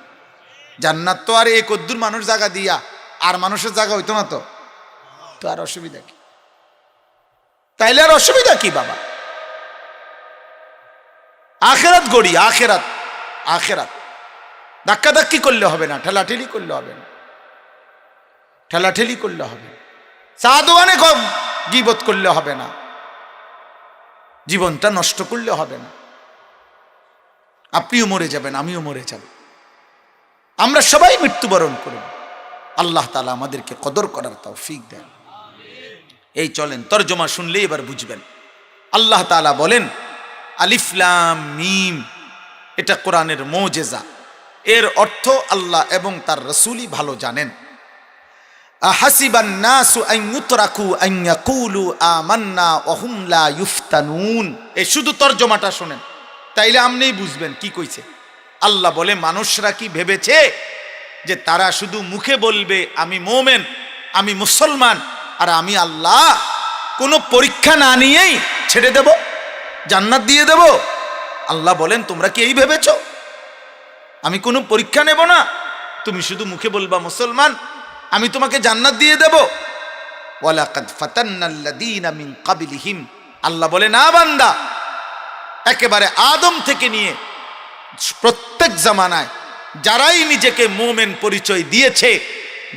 জান্নাত তো আর এই কদ্দুর মানুষ জায়গা দিয়া আর মানুষের জায়গা হইতো না। তো আর অসুবিধা কি? তাইলে আর অসুবিধা কি বাবা? আখেরাত গড়ি, আখেরাত, আখেরাত। ধাক্কাধাক্কি করলে হবে না, ঠেলাঠেলি করলে হবে না, ঠেলাঠেলি করলে হবে না, চা দোকানে গীবত করলে হবে না, জীবনটা নষ্ট করলে হবে না। আপনিও মরে যাবেন, আমিও মরে যাব, আমরা সবাই মৃত্যুবরণ করব। আল্লাহ তাআলা আমাদেরকে কদর করার তৌফিক দেন। এই চলেন তরজমা শুনলেই এবার বুঝবেন। আল্লাহ তাআলা বলেন আলিফ লাম মিম, এটা কোরআনের মুজিজা। এর অর্থ আল্লাহ এবং তার রাসূলই ভালো জানেন। আহাসিবান নাসু আন ইউতরাকু আন ইয়াকুলু আমান্না ওয়া হুম লা ইফতানুন। এই শুধু তরজমাটা শুনেন, তাইলে আপনিই বুঝবেন কি কইছে। আল্লাহ বলে, মানুষরা কি ভেবেছে যে তারা শুধু মুখে বলবে আমি মুমিন, আমি মুসলমান, আর আমি আল্লাহ কোনো পরীক্ষা না নিয়েই ছেড়ে দেব, জান্নাত দিয়ে দেব? আল্লাহ বলেন, তোমরা কি এই ভেবেছো আমি কোনো পরীক্ষা নেব না, তুমি শুধু মুখে বলবা মুসলমান, আমি তোমাকে জান্নাত দিয়ে দেব? ওয়ালাকাদ ফাতান্নাল্লাযীনা মিন ক্বাবলিহিম, আল্লাহ বলে না বান্দা, একেবারে আদম থেকে নিয়ে প্রত্যেক জামানায় যারাই নিজেকে মুমিন পরিচয় দিয়েছে,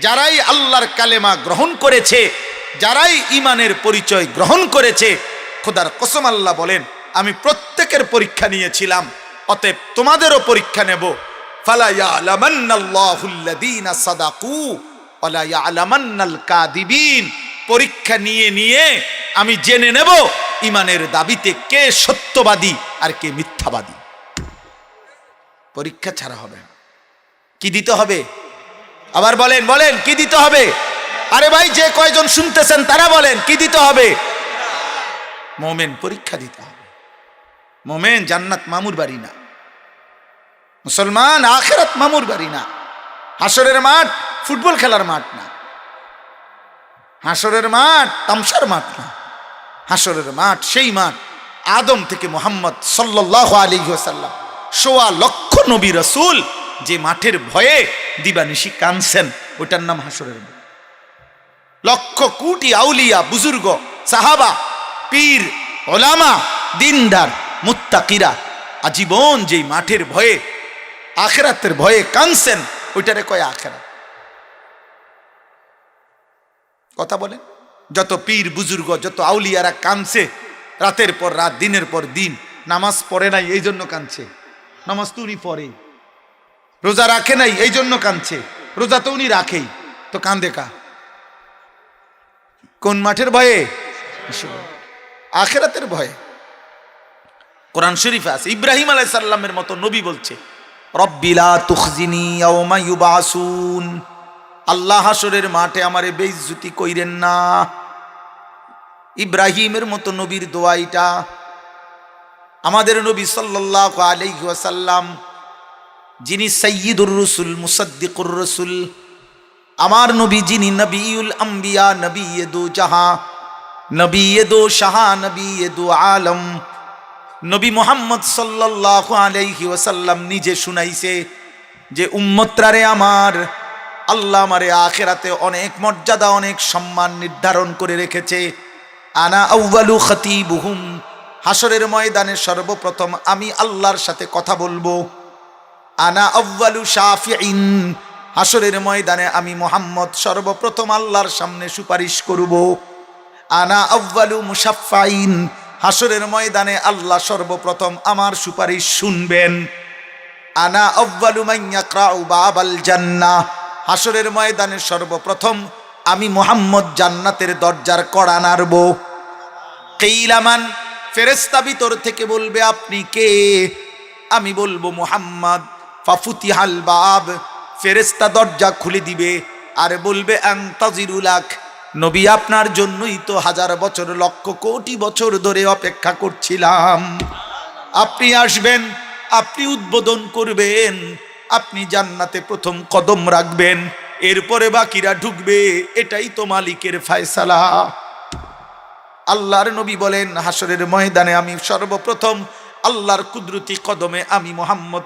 যারাই আল্লাহর কালেমা গ্রহণ করেছে, যারাই ঈমানের পরিচয় গ্রহণ করেছে, খোদার কসম আল্লাহ বলেন আমি প্রত্যেকের পরীক্ষা নিয়েছিলাম, অতএব তোমাদেরও পরীক্ষা নেব। ফালা ইয়ালামান্নাল্লাহুল্লাযীনা সাদাকু ওয়া লা ইয়ালামান্নাল কাযিবিন। পরীক্ষা নিয়ে নিয়ে আমি জেনে নেব ঈমানের দাবিতে কে সত্যবাদী আর কে মিথ্যাবাদী। পরীক্ষা ছাড়া হবে। কি দিতে হবে? আবার বলেন, বলেন কি দিতে হবে? আরে ভাই, যে কয়জন শুনতেছেন তারা বলেন কি দিতে হবে? মুমিন পরীক্ষা দিতে হবে। মুমিন জান্নাত মামুর বাড়ি না, মুসলমান আখিরাত মামুর বাড়ি না। হাসরের মাঠ ফুটবল খেলার মাঠ না, হাসরের মাঠ তামসার মাঠ না। হাসরের মাঠ সেই মাঠ আদম থেকে মুহাম্মদ সাল্লাল্লাহু আলাইহি ওয়াসাল্লাম ১৬ লক্ষ নবী রাসূল যে মাঠের ভয়ে দিবানিশি কাঁদছেন, ওইটার নাম হাসরের মাঠ। লক্ষ কোটি আউলিয়া, বুজুর্গ, সাহাবা, পীর, ওলামা, দিনদার, মুত্তাকিরা আজীবন যেই মাঠের ভয়ে, আখিরাতের ভয়ে কানছেন, ওইটারে কয় আখিরাত। কথা বলেন, যত পীর বুজুর্গ, যত আউলিয়ারা কানছে রাতের পর রাত, দিনের পর দিন, নামাজ পড়ে নাই এই জন্য কানছে, নামাজ তো উনি পড়ে। রোজা রাখে নাই এই জন্য কানছে, রোজা তো উনি রাখেই, তো কান্দে কা? কোন মাঠের ভয়ে? আখিরাতের ভয়ে। কোরআন শরীফে আছে, ইব্রাহিম আলাইহিস সালামের মতো নবী বলছে, রব্বি লা তুখজিনি ইয়াওমা ইউবাসুন, আল্লাহ হাসরের মাঠে আমারে বেইজ্জতি কইরেন না। ইব্রাহিমের মতো নবীর দোয়া এটা। আমাদের নবী সাল্লাল্লাহু আলাইহি ওয়াসাল্লাম, যিনি সাইয়্যিদুর রাসূল, মুসাদ্দিকুর রাসূল, আমার নবী যিনি নবিউল আম্বিয়া, নবিয়ে দো জাহাঁ, নবিয়ে দো শাহা, নবিয়ে দো আলম, নবী মুহাম্মদ সাল্লাল্লাহু আলাইহি ওয়াসাল্লাম নিজে শুনাইছে যে উম্মতরারে আমার, আল্লাহ আমারে আখিরাতে অনেক মর্যাদা, অনেক সম্মান নির্ধারণ করে রেখেছে। আনা আউয়ালু খতিবুহুম, হাসরের ময়দানে সর্বপ্রথম আমি আল্লাহর সাথে কথা বলবো। আনা আউয়ালু শাফিঈন, হাসরের ময়দানে আমি মুহাম্মদ সর্বপ্রথম আল্লাহর সামনে সুপারিশ করব। আনা আউয়ালু মুশাফফাইন, হাসরের ময়দানে আল্লাহ সর্বপ্রথম আমার সুপারিশ শুনবেন। আনা আউয়ালু মান ইয়াকরাউ বাবাল জান্নাহ, হাসরের ময়দানে সর্বপ্রথম আমি মুহাম্মদ জান্নাতের দরজার কড়া নাড়ব। কিলামান, ফেরেশতা ভিতর থেকে বলবে আপনি কে? আমি বলবো মুহাম্মদ। ফাফুতিহাল বাব, ফেরেশতা দরজা খুলে দিবে আর বলবে আনতাজিরুলাক, নবী আপনার জন্যই তো হাজার বছর, লক্ষ কোটি বছর ধরে অপেক্ষা করছিলাম। আপনি আসবেন, আপনি উদ্বোধন করবেন, আপনি জান্নাতে প্রথম কদম রাখবেন, এরপরে বাকিরা ঢুকবে, এটাই তো মালিকের ফয়সালা। আল্লাহর নবী বলেন, হাসরের ময়দানে আমি সর্বপ্রথম আল্লাহর কুদরতি কদমে আমি মুহাম্মদ